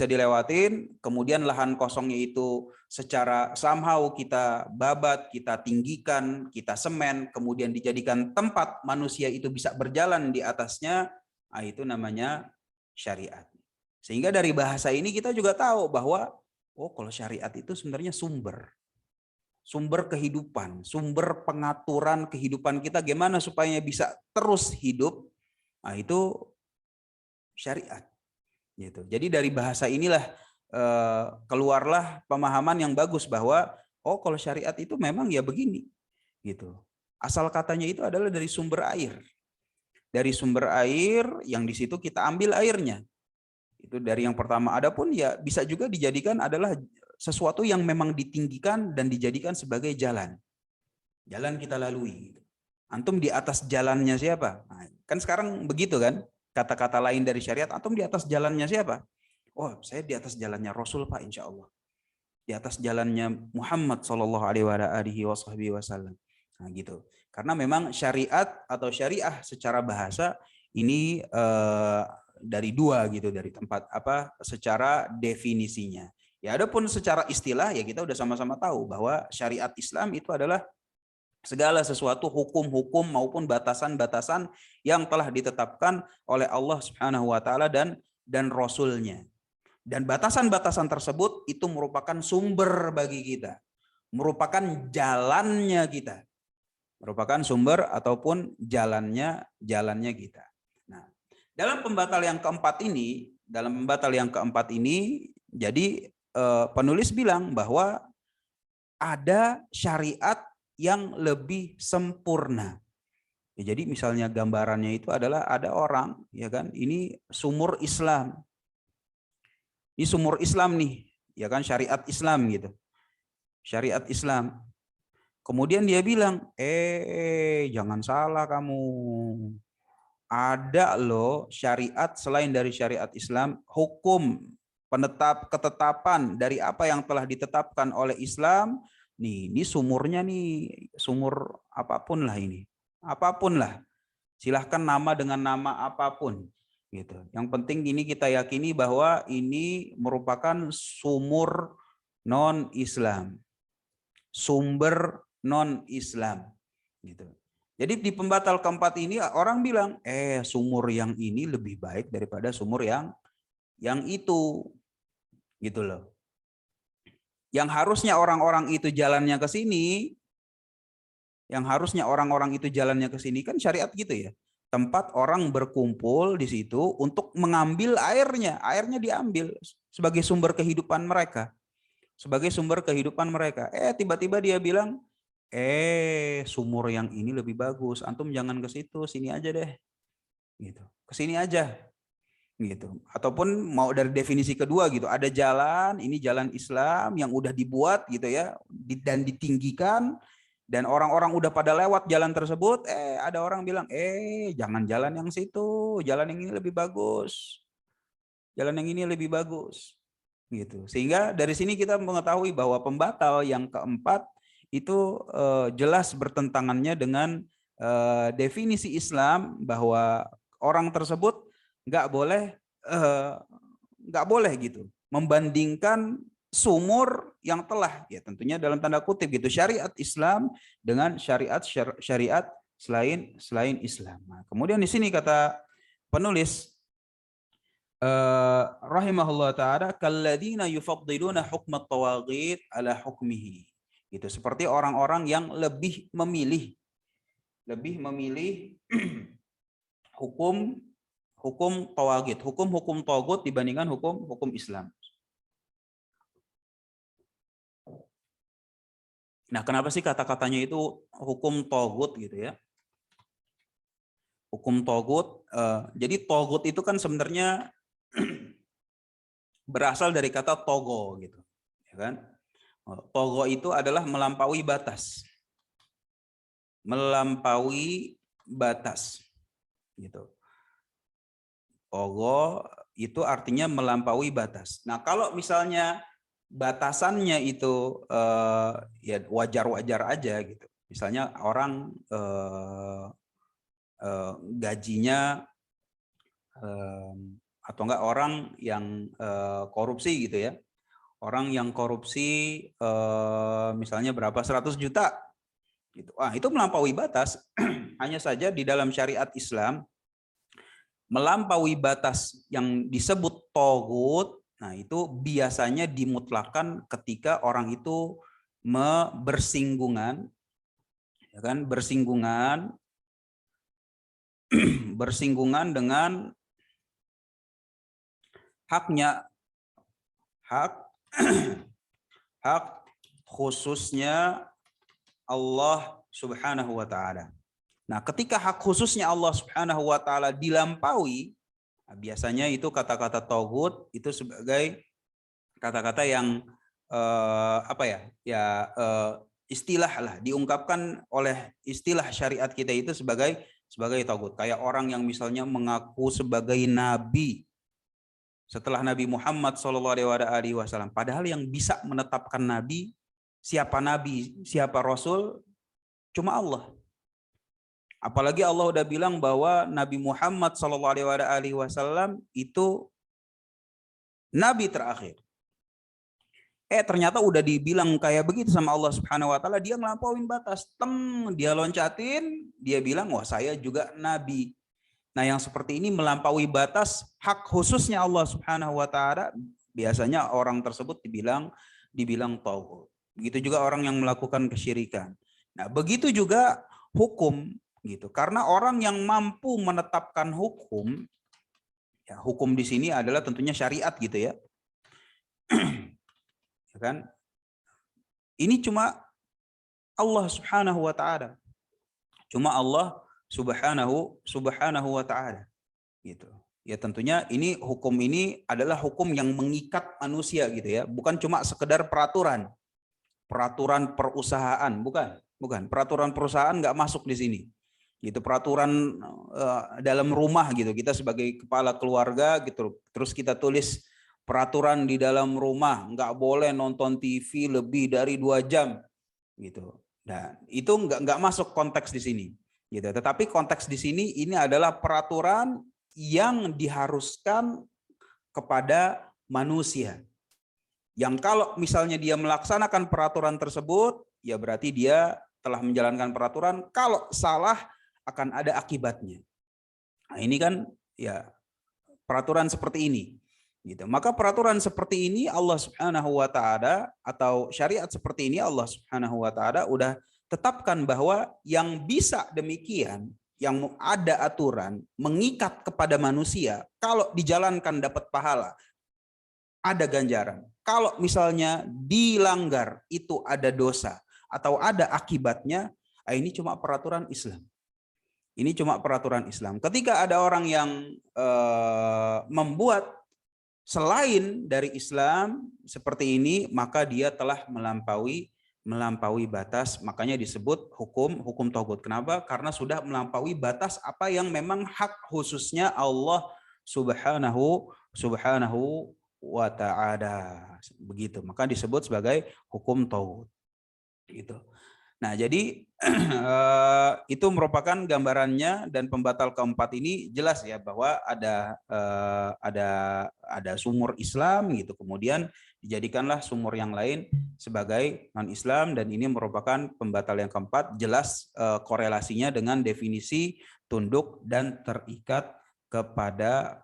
dilewatin, kemudian lahan kosongnya itu secara somehow kita babat, kita tinggikan, kita semen, kemudian dijadikan tempat manusia itu bisa berjalan di atasnya, nah itu namanya syariat. Sehingga dari bahasa ini kita juga tahu bahwa oh kalau syariat itu sebenarnya sumber kehidupan, sumber pengaturan kehidupan kita, gimana supaya bisa terus hidup. Nah, itu syariat. Gitu. Jadi dari bahasa inilah keluarlah pemahaman yang bagus bahwa oh kalau syariat itu memang ya begini. Gitu. Asal katanya itu adalah dari sumber air. Dari sumber air yang di situ kita ambil airnya. Itu dari yang pertama. Adapun ya bisa juga dijadikan adalah sesuatu yang memang ditinggikan dan dijadikan sebagai jalan. Jalan kita lalui. Antum di atas jalannya siapa? Nah, kan sekarang begitu kan? Kata-kata lain dari syariat, antum di atas jalannya siapa? Oh, saya di atas jalannya Rasul, Pak, insya Allah. Di atas jalannya Muhammad sallallahu alaihi wasallam. Nah, gitu. Karena memang syariat atau syariah secara bahasa ini dari dua gitu, dari tempat apa secara definisinya. Ya, adapun secara istilah ya kita udah sama-sama tahu bahwa syariat Islam itu adalah segala sesuatu hukum-hukum maupun batasan-batasan yang telah ditetapkan oleh Allah Subhanahu wa taala dan Rasul-Nya. Dan batasan-batasan tersebut itu merupakan sumber bagi kita, merupakan jalannya kita. Merupakan sumber ataupun jalannya kita. Nah, dalam pembatal yang keempat ini, jadi penulis bilang bahwa ada syariat yang lebih sempurna. Ya, jadi misalnya gambarannya itu adalah ada orang, ya kan, ini sumur Islam. Ini sumur Islam nih, ya kan, syariat Islam gitu. Syariat Islam. Kemudian dia bilang, jangan salah kamu. Ada loh syariat selain dari syariat Islam, hukum ketetapan dari apa yang telah ditetapkan oleh Islam. Nih, ini sumurnya nih, sumur apapun lah ini. Apapun lah. Silahkan nama dengan nama apapun. Gitu. Yang penting ini kita yakini bahwa ini merupakan sumur non-Islam. Sumber non-Islam. Gitu. Jadi di pembatal keempat ini orang bilang, sumur yang ini lebih baik daripada sumur yang itu. Gitu loh. Yang harusnya orang-orang itu jalannya ke sini, kan syariat gitu ya. tempat orang berkumpul di situ untuk mengambil airnya. Airnya diambil sebagai sumber kehidupan mereka. Sebagai sumber kehidupan mereka. Tiba-tiba dia bilang, sumur yang ini lebih bagus. Antum jangan ke situ, sini aja deh. Gitu. Ke sini aja. Gitu. Ataupun mau dari definisi kedua gitu, ada jalan, ini jalan Islam yang udah dibuat gitu ya, dan ditinggikan. Dan orang-orang udah pada lewat jalan tersebut, ada orang bilang, jangan jalan yang situ, jalan yang ini lebih bagus. Jalan yang ini lebih bagus. Gitu. Sehingga dari sini kita mengetahui bahwa pembatal yang keempat itu jelas bertentangannya dengan definisi Islam bahwa orang tersebut nggak boleh gitu membandingkan sumur yang telah, ya tentunya dalam tanda kutip gitu, syariat Islam dengan syariat selain Islam. Nah, kemudian di sini kata penulis rahimahullah ta'ala, kalladzina yufaddiluna hukmat tawaghit ala hukmihi. Gitu, seperti orang-orang yang lebih memilih hukum tawaghit, hukum tawaghut dibandingkan hukum Islam. Nah, kenapa sih kata-katanya itu hukum tawaghut gitu ya? Hukum tawaghut, jadi tawaghut itu kan sebenarnya berasal dari kata togo gitu, ya kan? Togo itu adalah melampaui batas. Melampaui batas. Gitu. Togo itu artinya melampaui batas. Nah, kalau misalnya batasannya itu ya wajar-wajar aja gitu. Misalnya orang gajinya atau enggak orang yang korupsi gitu ya. Orang yang korupsi misalnya berapa 100 juta gitu. Itu melampaui batas. Hanya saja di dalam syariat Islam melampaui batas yang disebut togut, nah itu biasanya dimutlakan ketika orang itu bersinggungan, ya kan, bersinggungan dengan hak khususnya Allah Subhanahu wa ta'ala. Nah, ketika hak khususnya Allah Subhanahu wa ta'ala dilampaui, biasanya itu kata-kata togut itu sebagai kata-kata yang istilah lah, diungkapkan oleh istilah syariat kita itu sebagai togut. Kayak orang yang misalnya mengaku sebagai nabi setelah Nabi Muhammad SAW, padahal yang bisa menetapkan nabi, siapa rasul, cuma Allah. Apalagi Allah udah bilang bahwa Nabi Muhammad SAW itu nabi terakhir. Ternyata udah dibilang kayak begitu sama Allah Subhanahu wa ta'ala, dia ngelampauin batas. Dia loncatin, dia bilang, wah saya juga nabi. Nah, yang seperti ini melampaui batas hak khususnya Allah Subhanahu wa ta'ala, biasanya orang tersebut dibilang taghut. Begitu juga orang yang melakukan kesyirikan. Nah, begitu juga hukum gitu. Karena orang yang mampu menetapkan hukum, ya hukum di sini adalah tentunya syariat gitu ya. Ya kan? Ini cuma Allah Subhanahu wa ta'ala. Cuma Allah Subhanahu wa ta'ala. Gitu. Ya tentunya ini hukum ini adalah hukum yang mengikat manusia gitu ya, bukan cuma sekedar peraturan perusahaan, bukan. Peraturan perusahaan nggak masuk di sini. Gitu, peraturan dalam rumah gitu, kita sebagai kepala keluarga gitu, terus kita tulis peraturan di dalam rumah nggak boleh nonton TV lebih dari 2 jam gitu. Nah, itu nggak masuk konteks di sini gitu. Tetapi konteks di sini ini adalah peraturan yang diharuskan kepada manusia, yang kalau misalnya dia melaksanakan peraturan tersebut, ya berarti dia telah menjalankan peraturan. Kalau salah akan ada akibatnya. Nah, ini kan ya peraturan seperti ini gitu. Maka peraturan seperti ini Allah Subhanahu wa ta'ala, atau syariat seperti ini Allah Subhanahu wa ta'ala udah tetapkan bahwa yang bisa demikian, yang ada aturan mengikat kepada manusia, kalau dijalankan dapat pahala, ada ganjaran. Kalau misalnya dilanggar itu ada dosa atau ada akibatnya, ini cuma peraturan Islam. Ini cuma peraturan Islam. Ketika ada orang yang membuat selain dari Islam seperti ini, maka dia telah melampaui batas. Makanya disebut hukum tauhid. Kenapa? Karena sudah melampaui batas apa yang memang hak khususnya Allah Subhanahu wa ta'ala. Begitu. Maka disebut sebagai hukum tauhid. Gitu. Nah, jadi itu merupakan gambarannya, dan pembatal keempat ini jelas ya bahwa ada sumur Islam gitu, kemudian dijadikanlah sumur yang lain sebagai non-Islam, dan ini merupakan pembatal yang keempat, jelas korelasinya dengan definisi tunduk dan terikat kepada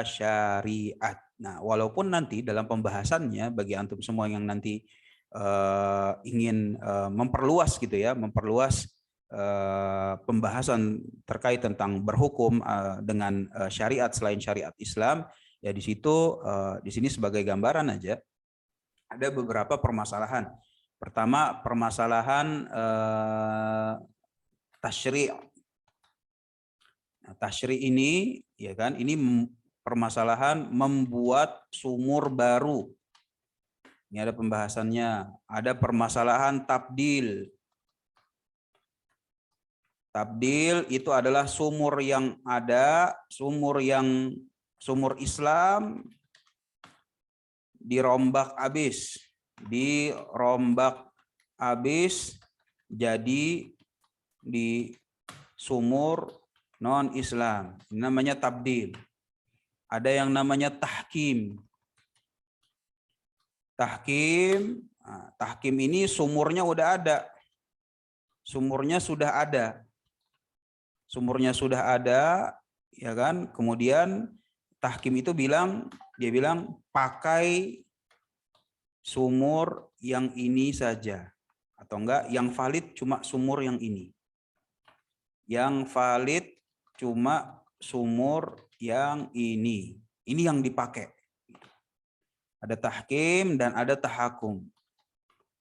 syariat. Nah, walaupun nanti dalam pembahasannya bagi antum semua yang nanti ingin memperluas gitu ya, memperluas pembahasan terkait tentang berhukum dengan syariat selain syariat Islam, ya di sini sebagai gambaran aja ada beberapa permasalahan. Pertama, permasalahan tasyri'. Nah, tasyri' ini ya kan, ini permasalahan membuat sumur baru. Ini ada pembahasannya. Ada permasalahan tabdil. Tabdil itu adalah sumur yang ada, sumur Islam dirombak habis jadi di sumur non Islam. Ini namanya tabdil. Ada yang namanya tahkim. Tahkim ini sumurnya udah ada. Sumurnya sudah ada, ya kan? Kemudian tahkim itu dia bilang pakai sumur yang ini saja, atau enggak yang valid cuma sumur yang ini. Yang valid cuma sumur yang ini. Ini yang dipakai. Ada tahkim dan ada tahakum.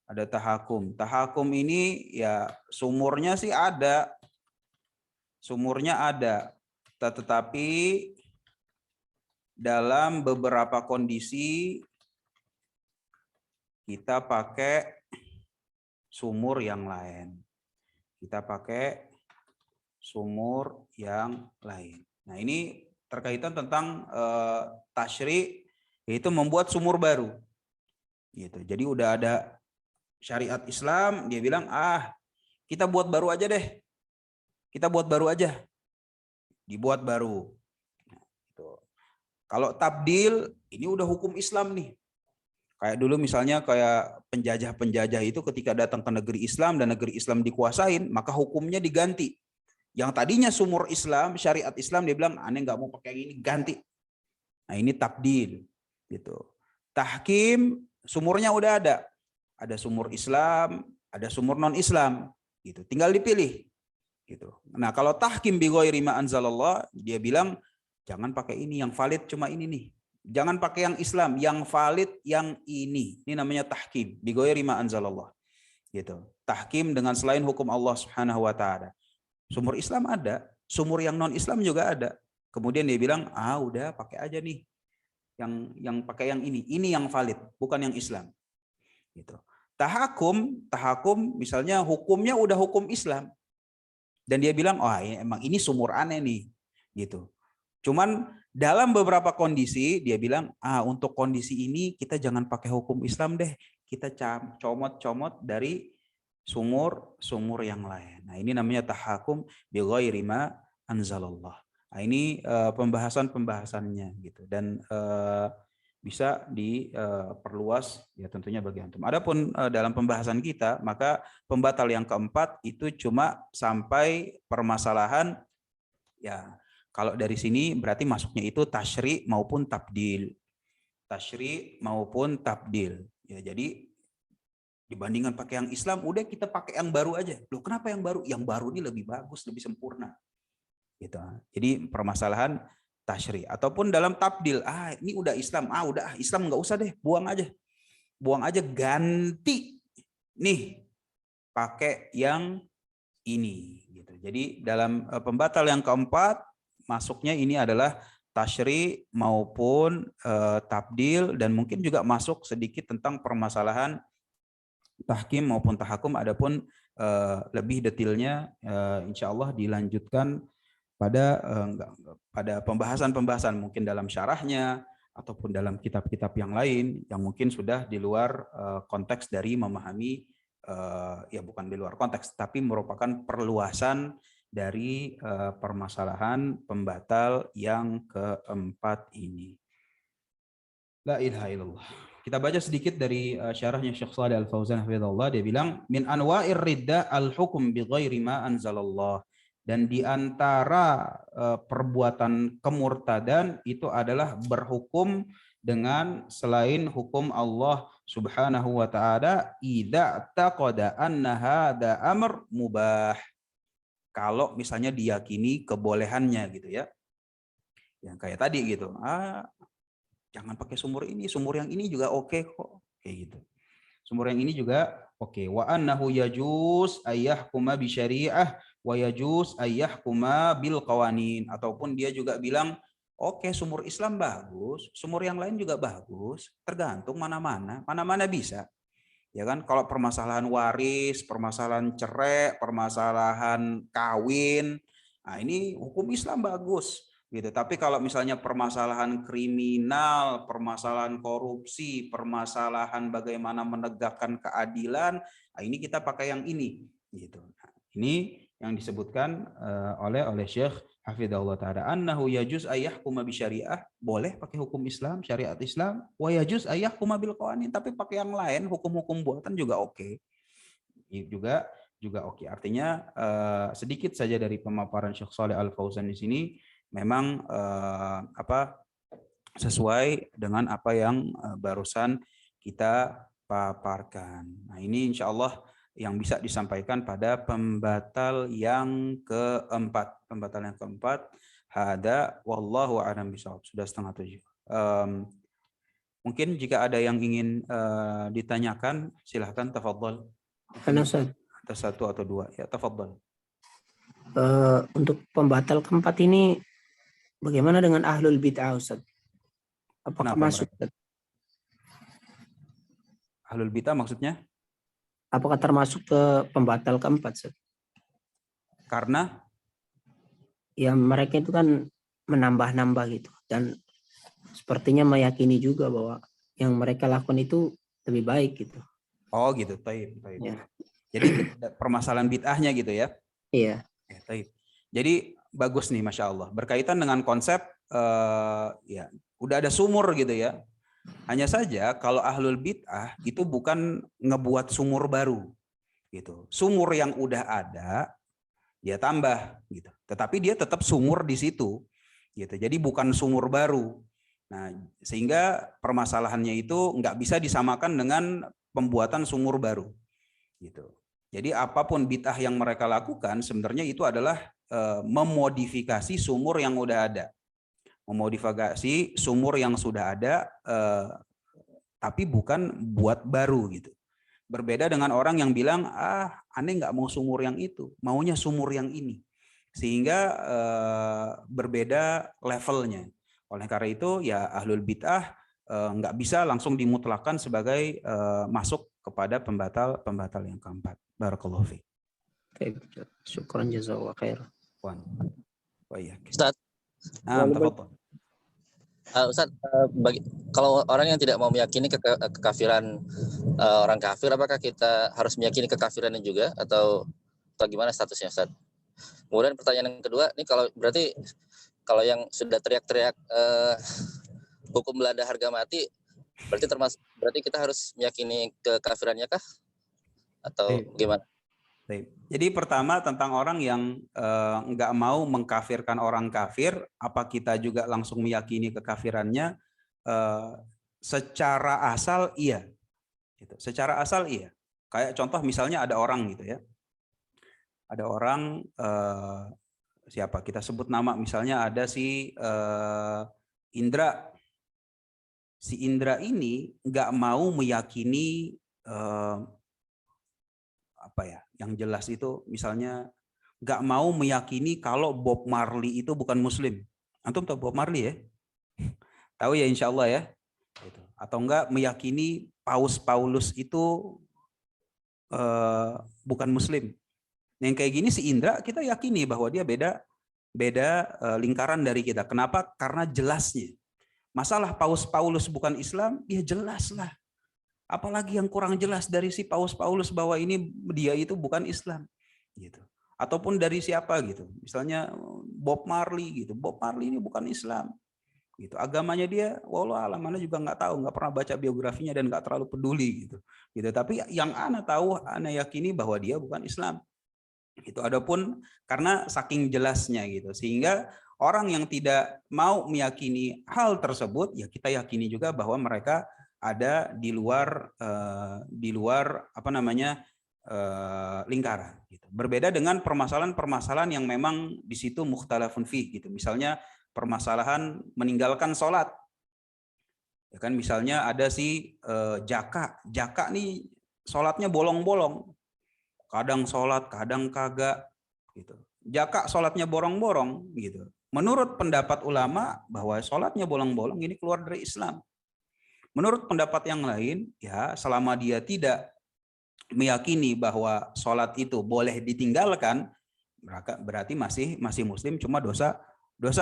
Ada tahakum. Tahakum ini ya sumurnya sih ada. Sumurnya ada. Tetapi dalam beberapa kondisi kita pakai sumur yang lain. Nah, ini terkaitan tentang tasyri', yaitu membuat sumur baru. Gitu. Jadi udah ada syariat Islam, dia bilang, kita buat baru aja deh. Dibuat baru. Nah, gitu. Kalau tabdil, ini udah hukum Islam nih. Kayak dulu misalnya kayak penjajah-penjajah itu ketika datang ke negeri Islam dan negeri Islam dikuasain, maka hukumnya diganti. Yang tadinya sumur Islam, syariat Islam, dia bilang, aneh nggak mau pakai ini, ganti. Nah, ini tabdil. Gitu. Tahkim sumurnya udah ada. Ada sumur Islam, ada sumur non-Islam. Gitu. Tinggal dipilih. Gitu. Nah, kalau tahkim bi ghairi ma anzalallah, dia bilang jangan pakai ini, yang valid cuma ini nih. Jangan pakai yang Islam, yang valid yang ini. Ini namanya tahkim bi ghairi ma anzalallah. Gitu. Tahkim dengan selain hukum Allah Subhanahu wa taala. Sumur Islam ada, sumur yang non-Islam juga ada. Kemudian dia bilang, udah pakai aja nih. Yang pakai yang ini yang valid, bukan yang Islam. Gitu. Tahakum misalnya hukumnya udah hukum Islam. Dan dia bilang, emang ini sumur aneh nih. Gitu. Cuman dalam beberapa kondisi dia bilang, untuk kondisi ini kita jangan pakai hukum Islam deh. Kita comot dari sumur yang lain. Nah, ini namanya tahakum bi ghairi ma anzalallah. Nah, ini pembahasannya gitu, dan bisa diperluas ya tentunya bagi antum. Adapun dalam pembahasan kita, maka pembatal yang keempat itu cuma sampai permasalahan ya, kalau dari sini berarti masuknya itu tasyri' maupun tabdil. Ya, jadi Dibandingkan pakai yang Islam, udah kita pakai yang baru aja. Loh, kenapa yang baru? Yang baru ini lebih bagus, lebih sempurna. Gitu. Jadi permasalahan tasyri ataupun dalam tabdil. Ini udah Islam. Udah Islam nggak usah deh, buang aja. Buang aja, ganti. Nih, pakai yang ini. Gitu. Jadi dalam pembatal yang keempat, masuknya ini adalah tasyri maupun tabdil, dan mungkin juga masuk sedikit tentang permasalahan tahkim maupun tahakum. Adapun lebih detailnya insya Allah dilanjutkan pada pembahasan-pembahasan mungkin dalam syarahnya ataupun dalam kitab-kitab yang lain yang mungkin sudah di luar konteks dari memahami, ya bukan di luar konteks, tapi merupakan perluasan dari permasalahan pembatal yang keempat ini. La ilaha illallah. Kita baca sedikit dari syarahnya Syekh Shalih Al Fauzan hafizahullah. Dia bilang, min anwa'ir ridda al-hukum bi ghairi ma anzalallah. Dan di antara perbuatan kemurtadan itu adalah berhukum dengan selain hukum Allah Subhanahu wa taala, idza taqada anna hadza amr mubah. Kalau misalnya diyakini kebolehannya gitu ya. Yang kayak tadi gitu. Jangan pakai sumur ini, sumur yang ini juga oke kok. Kayak gitu. Sumur yang ini juga oke. Wa annahu yajuz ayyahkuma bi syariah wa yajuz ayyahkuma bil qawanin, ataupun dia juga bilang oke, sumur Islam bagus, sumur yang lain juga bagus, tergantung mana-mana bisa. Ya kan, kalau permasalahan waris, permasalahan cerai, permasalahan kawin, nah ini hukum Islam bagus gitu. Tapi kalau misalnya permasalahan kriminal, permasalahan korupsi, permasalahan bagaimana menegakkan keadilan, nah ini kita pakai yang ini gitu. Nah, ini yang disebutkan oleh Syekh Hafizahullah Ta'ala, annahu yajuz ayyahkuma bi syariah, boleh pakai hukum Islam, syariat Islam, wa yajuz ayyahkuma bil qawanin, tapi pakai yang lain, hukum-hukum buatan juga oke. Juga oke. Artinya sedikit saja dari pemaparan Syekh Shalih Al Fauzan di sini memang sesuai dengan apa yang barusan kita paparkan. Nah, ini insya Allah yang bisa disampaikan pada pembatal yang keempat. Pembatal yang keempat, hada wallahu a'lam bishawab. Sudah 6:30. Mungkin jika ada yang ingin ditanyakan, silahkan tafadhol. Ada satu atau dua, ya tafadhol. Untuk pembatal keempat ini, bagaimana dengan ahlul bid'ah, Ustaz? Apakah masuk? Ahlul bid'ah maksudnya? Apakah termasuk ke pembatal keempat, Ustaz? Karena? Ya mereka itu kan menambah-nambah gitu. Dan sepertinya meyakini juga bahwa yang mereka lakukan itu lebih baik gitu. Oh gitu, taib. Ya. Jadi permasalahan bid'ahnya gitu ya? Iya. Taib. Jadi bagus nih, Masya Allah. Berkaitan dengan konsep, ya udah ada sumur gitu ya. Hanya saja kalau ahlul bid'ah itu bukan ngebuat sumur baru gitu. Sumur yang udah ada dia tambah gitu. Tetapi dia tetap sumur di situ gitu. Jadi bukan sumur baru. Nah, sehingga permasalahannya itu nggak bisa disamakan dengan pembuatan sumur baru gitu. Jadi apapun bid'ah yang mereka lakukan sebenarnya itu adalah memodifikasi sumur yang udah ada. Memodifikasi sumur yang sudah ada, tapi bukan buat baru gitu. Berbeda dengan orang yang bilang, aneh nggak mau sumur yang itu, maunya sumur yang ini. Sehingga berbeda levelnya. Oleh karena itu ya ahlul bid'ah nggak bisa langsung dimutlakan sebagai masuk kepada pembatal yang keempat. Barakallahu fiik. Syukran jazakallahu khair. Ustaz. Ustaz, kalau orang yang tidak mau meyakini kekafiran orang kafir, apakah kita harus meyakini kekafirannya juga atau gimana statusnya, Ustaz? Kemudian pertanyaan yang kedua, ini berarti kalau yang sudah teriak-teriak hukum belanda harga mati, berarti kita harus meyakini kekafirannya kah? Atau gimana? Jadi pertama tentang orang yang nggak mau mengkafirkan orang kafir, apa kita juga langsung meyakini kekafirannya? Secara asal iya, gitu. Secara asal iya. Kayak contoh misalnya ada orang gitu ya. Ada orang siapa? Kita sebut nama, misalnya ada si Indra. Si Indra ini nggak mau meyakini apa ya? Yang jelas itu misalnya nggak mau meyakini kalau Bob Marley itu bukan Muslim. Antum tahu Bob Marley ya? Tahu ya, insya Allah ya. Atau enggak meyakini Paus Paulus itu bukan Muslim. Yang kayak gini si Indra kita yakini bahwa dia beda lingkaran dari kita. Kenapa? Karena jelasnya. Masalah Paus Paulus bukan Islam, ya jelas lah. Apalagi yang kurang jelas dari si Paus Paulus bahwa ini dia itu bukan Islam, gitu. Ataupun dari siapa gitu. Misalnya Bob Marley gitu. Bob Marley ini bukan Islam. Gitu. Agamanya dia, wallah alam, ana juga nggak tahu, nggak pernah baca biografinya dan nggak terlalu peduli gitu. Tapi yang ana tahu, ana yakini bahwa dia bukan Islam. Itu adapun karena saking jelasnya gitu, sehingga orang yang tidak mau meyakini hal tersebut, ya kita yakini juga bahwa mereka ada di luar apa namanya lingkaran. Gitu. Berbeda dengan permasalahan-permasalahan yang memang di situ mukhtalafun fi gitu. Misalnya permasalahan meninggalkan sholat, ya kan? Misalnya ada si jaka nih sholatnya bolong-bolong, kadang sholat kadang kagak gitu. Jaka sholatnya borong-borong gitu. Menurut pendapat ulama bahwa sholatnya bolong-bolong ini keluar dari Islam. Menurut pendapat yang lain, ya selama dia tidak meyakini bahwa sholat itu boleh ditinggalkan, berarti masih Muslim, cuma dosa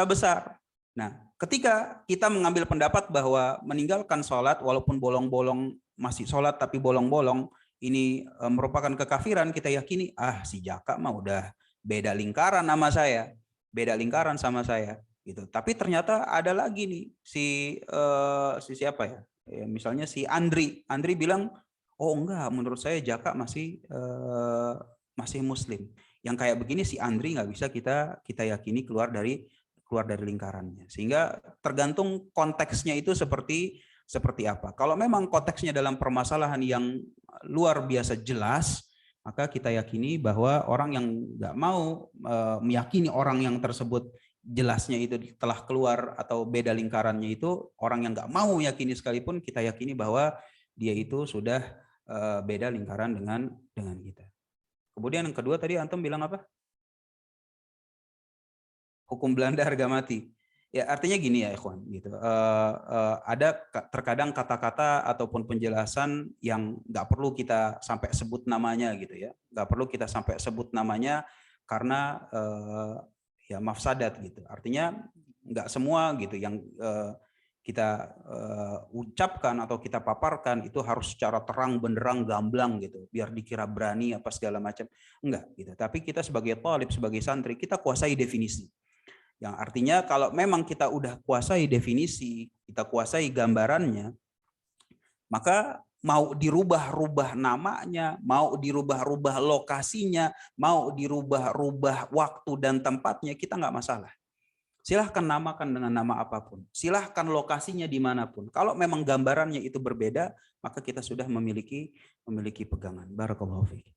besar. Nah, ketika kita mengambil pendapat bahwa meninggalkan sholat walaupun bolong-bolong, masih sholat tapi bolong-bolong, ini merupakan kekafiran, kita yakini si Jaka mah udah beda lingkaran sama saya, beda lingkaran sama saya gitu. Tapi ternyata ada lagi nih si siapa ya? Misalnya si Andri bilang, oh enggak, menurut saya Jaka masih Muslim. Yang kayak begini si Andri nggak bisa kita yakini keluar dari lingkarannya. Sehingga tergantung konteksnya itu seperti apa. Kalau memang konteksnya dalam permasalahan yang luar biasa jelas, maka kita yakini bahwa orang yang nggak mau meyakini orang yang tersebut jelasnya itu telah keluar atau beda lingkarannya, itu orang yang nggak mau meyakini sekalipun, kita yakini bahwa dia itu sudah beda lingkaran dengan kita. Kemudian yang kedua tadi antum bilang apa? Hukum Belanda harga mati. Ya artinya gini ya ikhwan, gitu. Ada terkadang kata-kata ataupun penjelasan yang nggak perlu kita sampai sebut namanya gitu ya, nggak perlu kita sampai sebut namanya karena ya mafsadat gitu. Artinya nggak semua gitu yang kita ucapkan atau kita paparkan itu harus secara terang benderang gamblang gitu, biar dikira berani apa segala macam, enggak gitu. Tapi kita sebagai thalib, sebagai santri, kita kuasai definisi. Yang artinya kalau memang kita udah kuasai definisi, kita kuasai gambarannya, maka mau dirubah-rubah namanya, mau dirubah-rubah lokasinya, mau dirubah-rubah waktu dan tempatnya, kita nggak masalah. Silahkan namakan dengan nama apapun. Silahkan lokasinya dimanapun. Kalau memang gambarannya itu berbeda, maka kita sudah memiliki pegangan. Barakallahu fiik.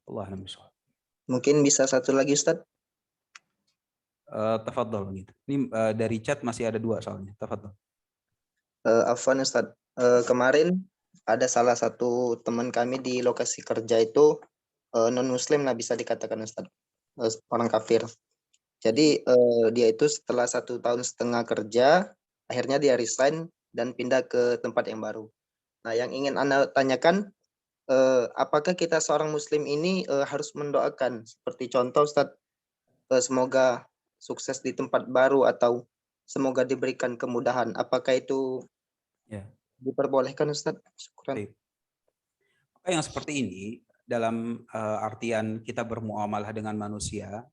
Allahu a'lam. Mungkin bisa satu lagi Ustaz. Tafadhol gitu. Ini dari chat masih ada 2 soalnya. Tafadhol. Afwan Ustaz. Kemarin ada salah satu teman kami di lokasi kerja itu non muslim lah bisa dikatakan Ustaz. Orang kafir. Jadi dia itu setelah 1,5 tahun kerja, akhirnya dia resign dan pindah ke tempat yang baru. Nah, yang ingin Anda tanyakan, apakah kita seorang muslim ini harus mendoakan seperti contoh Ustaz, semoga sukses di tempat baru atau semoga diberikan kemudahan. Apakah itu diperbolehkan Ustaz? Syukran. Yang seperti ini dalam artian kita bermuamalah dengan manusia,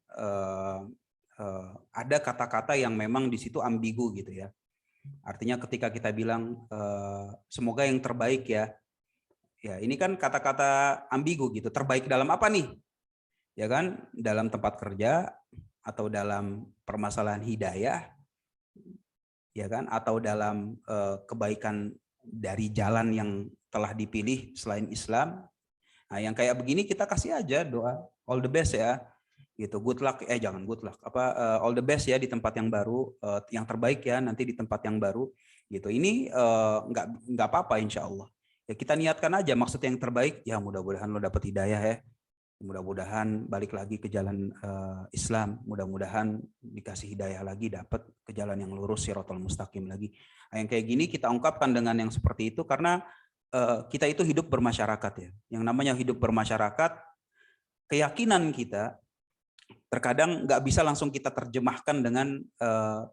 ada kata-kata yang memang di situ ambigu gitu ya. Artinya ketika kita bilang semoga yang terbaik ya. Ya, ini kan kata-kata ambigu gitu. Terbaik dalam apa nih? Ya kan, dalam tempat kerja atau dalam permasalahan hidayah, ya kan, atau dalam kebaikan dari jalan yang telah dipilih selain Islam. Nah, yang kayak begini kita kasih aja doa all the best ya. Gitu, good luck, jangan good luck, all the best ya di tempat yang baru, yang terbaik ya nanti di tempat yang baru. Gitu. Ini nggak apa-apa insya Allah. Ya kita niatkan aja maksud yang terbaik. Ya mudah-mudahan lo dapet hidayah ya. Mudah-mudahan balik lagi ke jalan Islam, mudah-mudahan dikasih hidayah lagi, dapat ke jalan yang lurus, siratal mustaqim lagi. Nah, yang kayak gini kita ungkapkan dengan yang seperti itu karena kita itu hidup bermasyarakat ya. Yang namanya hidup bermasyarakat, keyakinan kita terkadang nggak bisa langsung kita terjemahkan dengan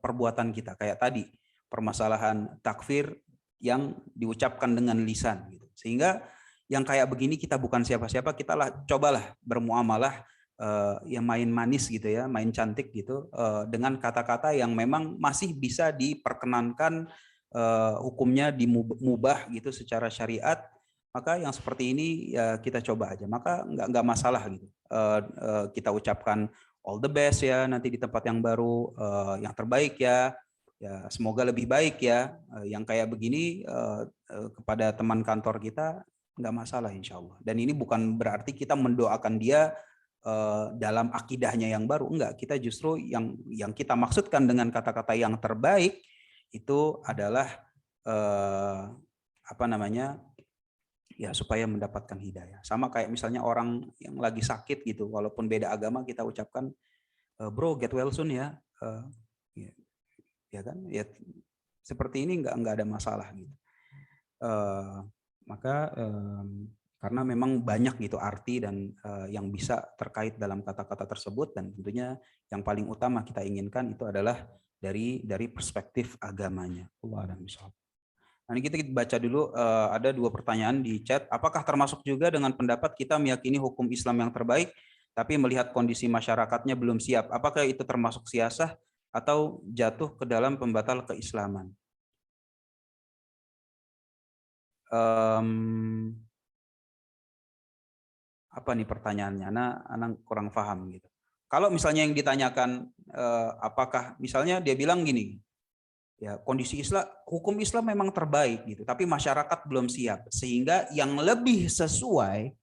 perbuatan kita. Kayak tadi permasalahan takfir yang diucapkan dengan lisan, gitu. Sehingga yang kayak begini kita bukan siapa-siapa, kita lah cobalah bermuamalah yang main manis gitu ya, main cantik gitu dengan kata-kata yang memang masih bisa diperkenankan hukumnya dimubah gitu secara syariat. Maka yang seperti ini ya kita coba aja, maka nggak masalah gitu. Kita ucapkan all the best ya nanti di tempat yang baru, yang terbaik ya. Ya semoga lebih baik ya. Yang kayak begini kepada teman kantor kita nggak masalah insya Allah. Dan ini bukan berarti kita mendoakan dia dalam akidahnya yang baru, enggak. Kita justru yang kita maksudkan dengan kata-kata yang terbaik itu adalah ya supaya mendapatkan hidayah. Sama kayak misalnya orang yang lagi sakit gitu, walaupun beda agama kita ucapkan bro get well soon ya, ya kan? Ya seperti ini nggak ada masalah gitu. Maka karena memang banyak gitu arti dan yang bisa terkait dalam kata-kata tersebut, dan tentunya yang paling utama kita inginkan itu adalah dari perspektif agamanya. Allah a'lam bishawab. Nah, ini kita baca dulu, ada 2 pertanyaan di chat. Apakah termasuk juga dengan pendapat kita meyakini hukum Islam yang terbaik tapi melihat kondisi masyarakatnya belum siap? Apakah itu termasuk siasah atau jatuh ke dalam pembatal keislaman? Apa nih pertanyaannya? Anak kurang paham gitu. Kalau misalnya yang ditanyakan apakah misalnya dia bilang gini, ya kondisi Islam, hukum Islam memang terbaik gitu, tapi masyarakat belum siap, sehingga yang lebih sesuai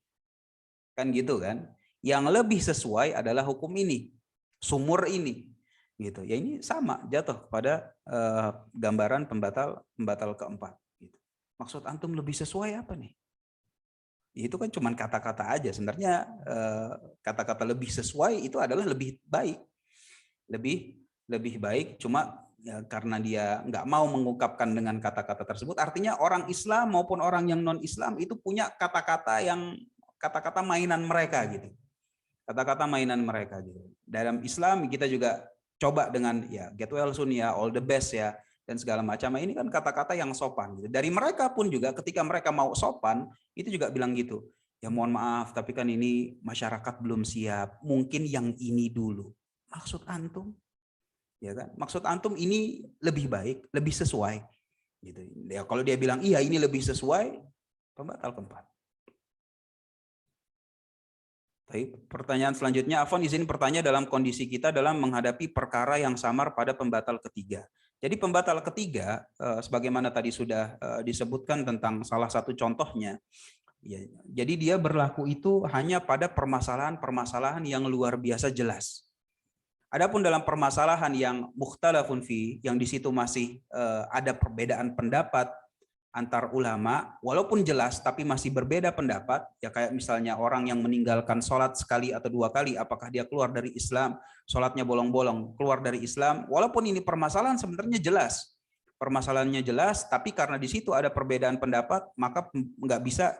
kan gitu kan? Yang lebih sesuai adalah hukum ini, sumur ini, gitu. Ya ini sama jatuh kepada gambaran pembatal keempat. Gitu. Maksud antum lebih sesuai apa nih? Itu kan cuma kata-kata aja. Sebenarnya kata-kata lebih sesuai itu adalah lebih baik, lebih baik. Cuma ya, karena dia nggak mau mengungkapkan dengan kata-kata tersebut, artinya orang Islam maupun orang yang non Islam itu punya kata-kata yang kata-kata mainan mereka gitu. Kata-kata mainan mereka gitu. Dalam Islam kita juga coba dengan ya get well soon ya, all the best ya, dan segala macam. Ini kan kata-kata yang sopan gitu. Dari mereka pun juga ketika mereka mau sopan itu juga bilang gitu. Ya mohon maaf tapi kan ini masyarakat belum siap. Mungkin yang ini dulu. Maksud antum? Ya kan? Maksud antum ini lebih baik, lebih sesuai gitu. Ya kalau dia bilang iya ini lebih sesuai, pembatal keempat. Baik, pertanyaan selanjutnya, Afwan izin bertanya dalam kondisi kita dalam menghadapi perkara yang samar pada pembatal ketiga. Jadi pembatal ketiga, sebagaimana tadi sudah disebutkan tentang salah satu contohnya, ya, jadi dia berlaku itu hanya pada permasalahan-permasalahan yang luar biasa jelas. Adapun dalam permasalahan yang mukhtalafun fi, yang di situ masih ada perbedaan pendapat antar ulama, walaupun jelas tapi masih berbeda pendapat, ya kayak misalnya orang yang meninggalkan sholat sekali atau 2 kali, apakah dia keluar dari Islam, sholatnya bolong-bolong, keluar dari Islam, walaupun ini permasalahan sebenarnya jelas, permasalahannya jelas, tapi karena di situ ada perbedaan pendapat, maka nggak bisa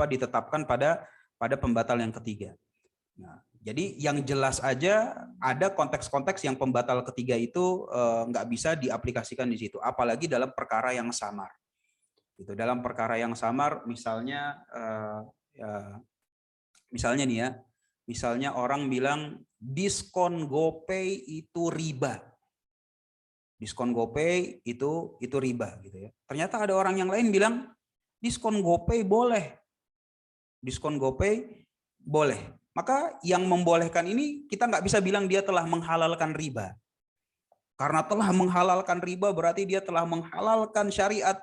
ditetapkan pada pembatal yang ketiga. Nah, jadi yang jelas aja ada konteks-konteks yang pembatal ketiga itu nggak bisa diaplikasikan di situ, apalagi dalam perkara yang samar. Itu dalam perkara yang samar, misalnya, misalnya nih ya, misalnya orang bilang diskon GoPay itu riba, diskon GoPay itu riba gitu ya. Ternyata ada orang yang lain bilang diskon GoPay boleh, diskon GoPay boleh. Maka yang membolehkan ini kita nggak bisa bilang dia telah menghalalkan riba. Karena telah menghalalkan riba berarti dia telah menghalalkan syariat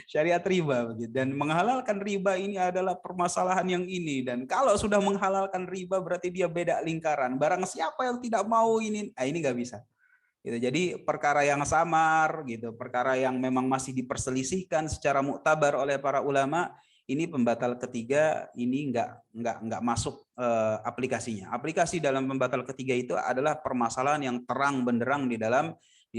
syariat riba begitu. Dan menghalalkan riba ini adalah permasalahan yang ini, dan kalau sudah menghalalkan riba berarti dia beda lingkaran. Barang siapa yang tidak mau ini nggak bisa. Gitu. Jadi perkara yang samar gitu, perkara yang memang masih diperselisihkan secara muktabar oleh para ulama, ini pembatal ketiga ini nggak masuk aplikasinya. Aplikasi dalam pembatal ketiga itu adalah permasalahan yang terang benderang di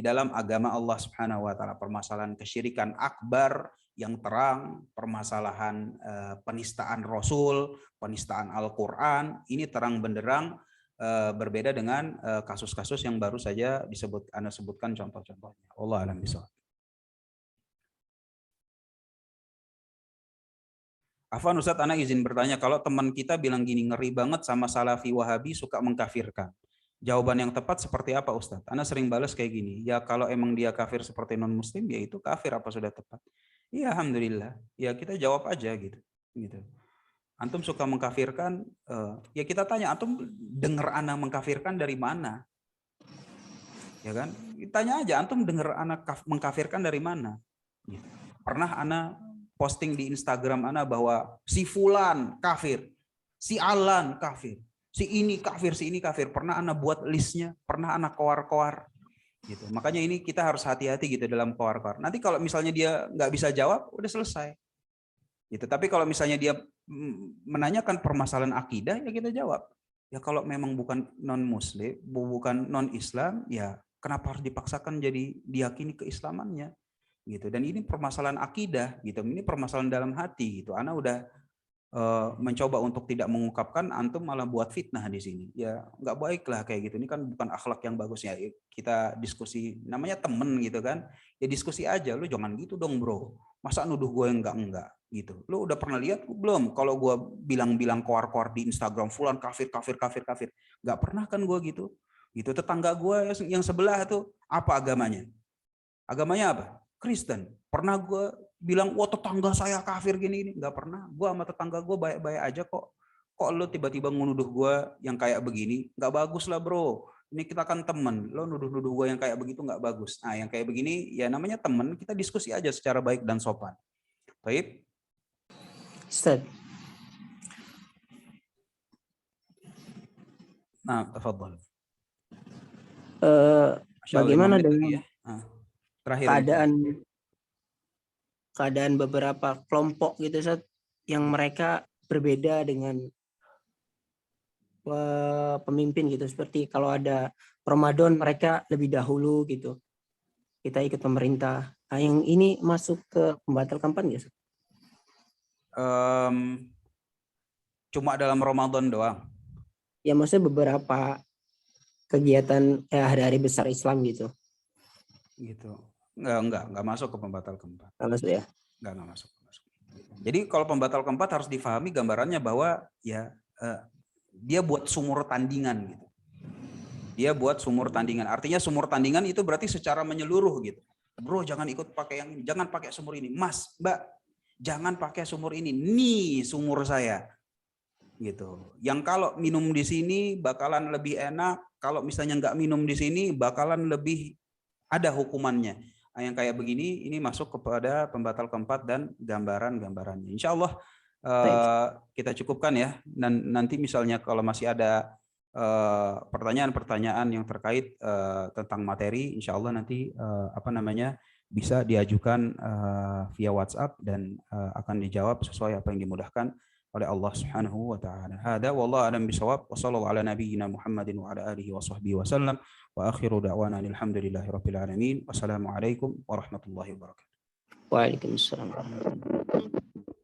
dalam agama Allah Subhanahu wa taala, permasalahan kesyirikan akbar yang terang, permasalahan penistaan Rasul, penistaan Al-Qur'an, ini terang benderang, berbeda dengan kasus-kasus yang baru saja Anda sebutkan contoh-contohnya. Allah alam bishawab. Afwan Ustadz, Ana izin bertanya, kalau teman kita bilang gini, ngeri banget sama Salafi Wahabi, suka mengkafirkan. Jawaban yang tepat seperti apa Ustadz? Ana sering balas kayak gini, ya kalau emang dia kafir seperti non-muslim, ya itu kafir, apa sudah tepat? Iya, alhamdulillah. Ya kita jawab aja gitu. Antum suka mengkafirkan, ya kita tanya, antum dengar Ana mengkafirkan dari mana? Ya kan? Tanya aja, antum dengar Ana mengkafirkan dari mana? Gitu. Pernah Ana posting di Instagram Ana bahwa si fulan kafir, si Alan kafir, si ini kafir. Pernah Ana buat listnya, pernah Ana koar-koar gitu. Makanya ini kita harus hati-hati gitu dalam koar-koar. Nanti kalau misalnya dia nggak bisa jawab, udah selesai. Gitu. Tapi kalau misalnya dia menanyakan permasalahan akidah, ya kita jawab. Ya kalau memang bukan non-muslim, bukan non-Islam, ya kenapa harus dipaksakan jadi diyakini keislamannya? Gitu. Dan ini permasalahan akidah gitu, ini permasalahan dalam hati gitu. Ana udah mencoba untuk tidak mengungkapkan, antum malah buat fitnah di sini. Ya nggak baik lah kayak gitu. Ini kan bukan akhlak yang bagus ya. Kita diskusi, namanya temen gitu kan. Ya diskusi aja, lu jangan gitu dong bro. Masa nuduh gue enggak gitu. Lu udah pernah lihat belum kalau gue bilang koar-koar di Instagram fulan kafir. Nggak pernah kan gue gitu. Gitu. Tetangga gue yang sebelah tuh apa agamanya? Agamanya apa? Kristen. Pernah gue bilang, wah tetangga saya kafir gini. Nggak pernah. Gue sama tetangga gue baik-baik aja kok. Kok lo tiba-tiba nuduh gue yang kayak begini? Nggak bagus lah bro. Ini kita kan temen. Lo nuduh-nuduh gue yang kayak begitu nggak bagus. Nah yang kayak begini ya namanya temen. Kita diskusi aja secara baik dan sopan. Baik. Ustaz. Nah, tafadhol. Bagaimana dengan terakhir keadaan beberapa kelompok gitu Ustaz, yang mereka berbeda dengan pemimpin gitu, seperti kalau ada Ramadan mereka lebih dahulu gitu, kita ikut pemerintah. Nah, yang ini masuk ke pembatal kampanye nggak Ustaz? Cuma dalam Ramadan doang? Ya maksudnya beberapa kegiatan hari-hari besar Islam gitu. Gitu. Enggak masuk ke pembatal keempat. Enggak masuk ya? Enggak masuk. Jadi kalau pembatal keempat harus difahami gambarannya bahwa ya dia buat sumur tandingan gitu. Dia buat sumur tandingan. Artinya sumur tandingan itu berarti secara menyeluruh gitu. Bro jangan ikut pakai yang ini, jangan pakai sumur ini. Mas, Mbak, jangan pakai sumur ini. Nih sumur saya. Gitu. Yang kalau minum di sini bakalan lebih enak, kalau misalnya nggak minum di sini bakalan lebih ada hukumannya. Nah, yang kayak begini ini masuk kepada pembatal keempat dan gambaran-gambarannya. Insya Allah kita cukupkan ya. Dan nanti misalnya kalau masih ada pertanyaan-pertanyaan yang terkait tentang materi, insya Allah nanti bisa diajukan via WhatsApp dan akan dijawab sesuai apa yang dimudahkan oleh Allah Subhanahu wa taala. Hada wallahu a'lam bishawab wa sallallahu ala nabiyyina Muhammadin wa ala alihi wa sahbihi wasallam wa akhiru da'wana alhamdulillahirabbil alamin. Wassalamualaikum warahmatullahi wabarakatuh. Waalaikumsalam warahmatullahi wabarakatuh.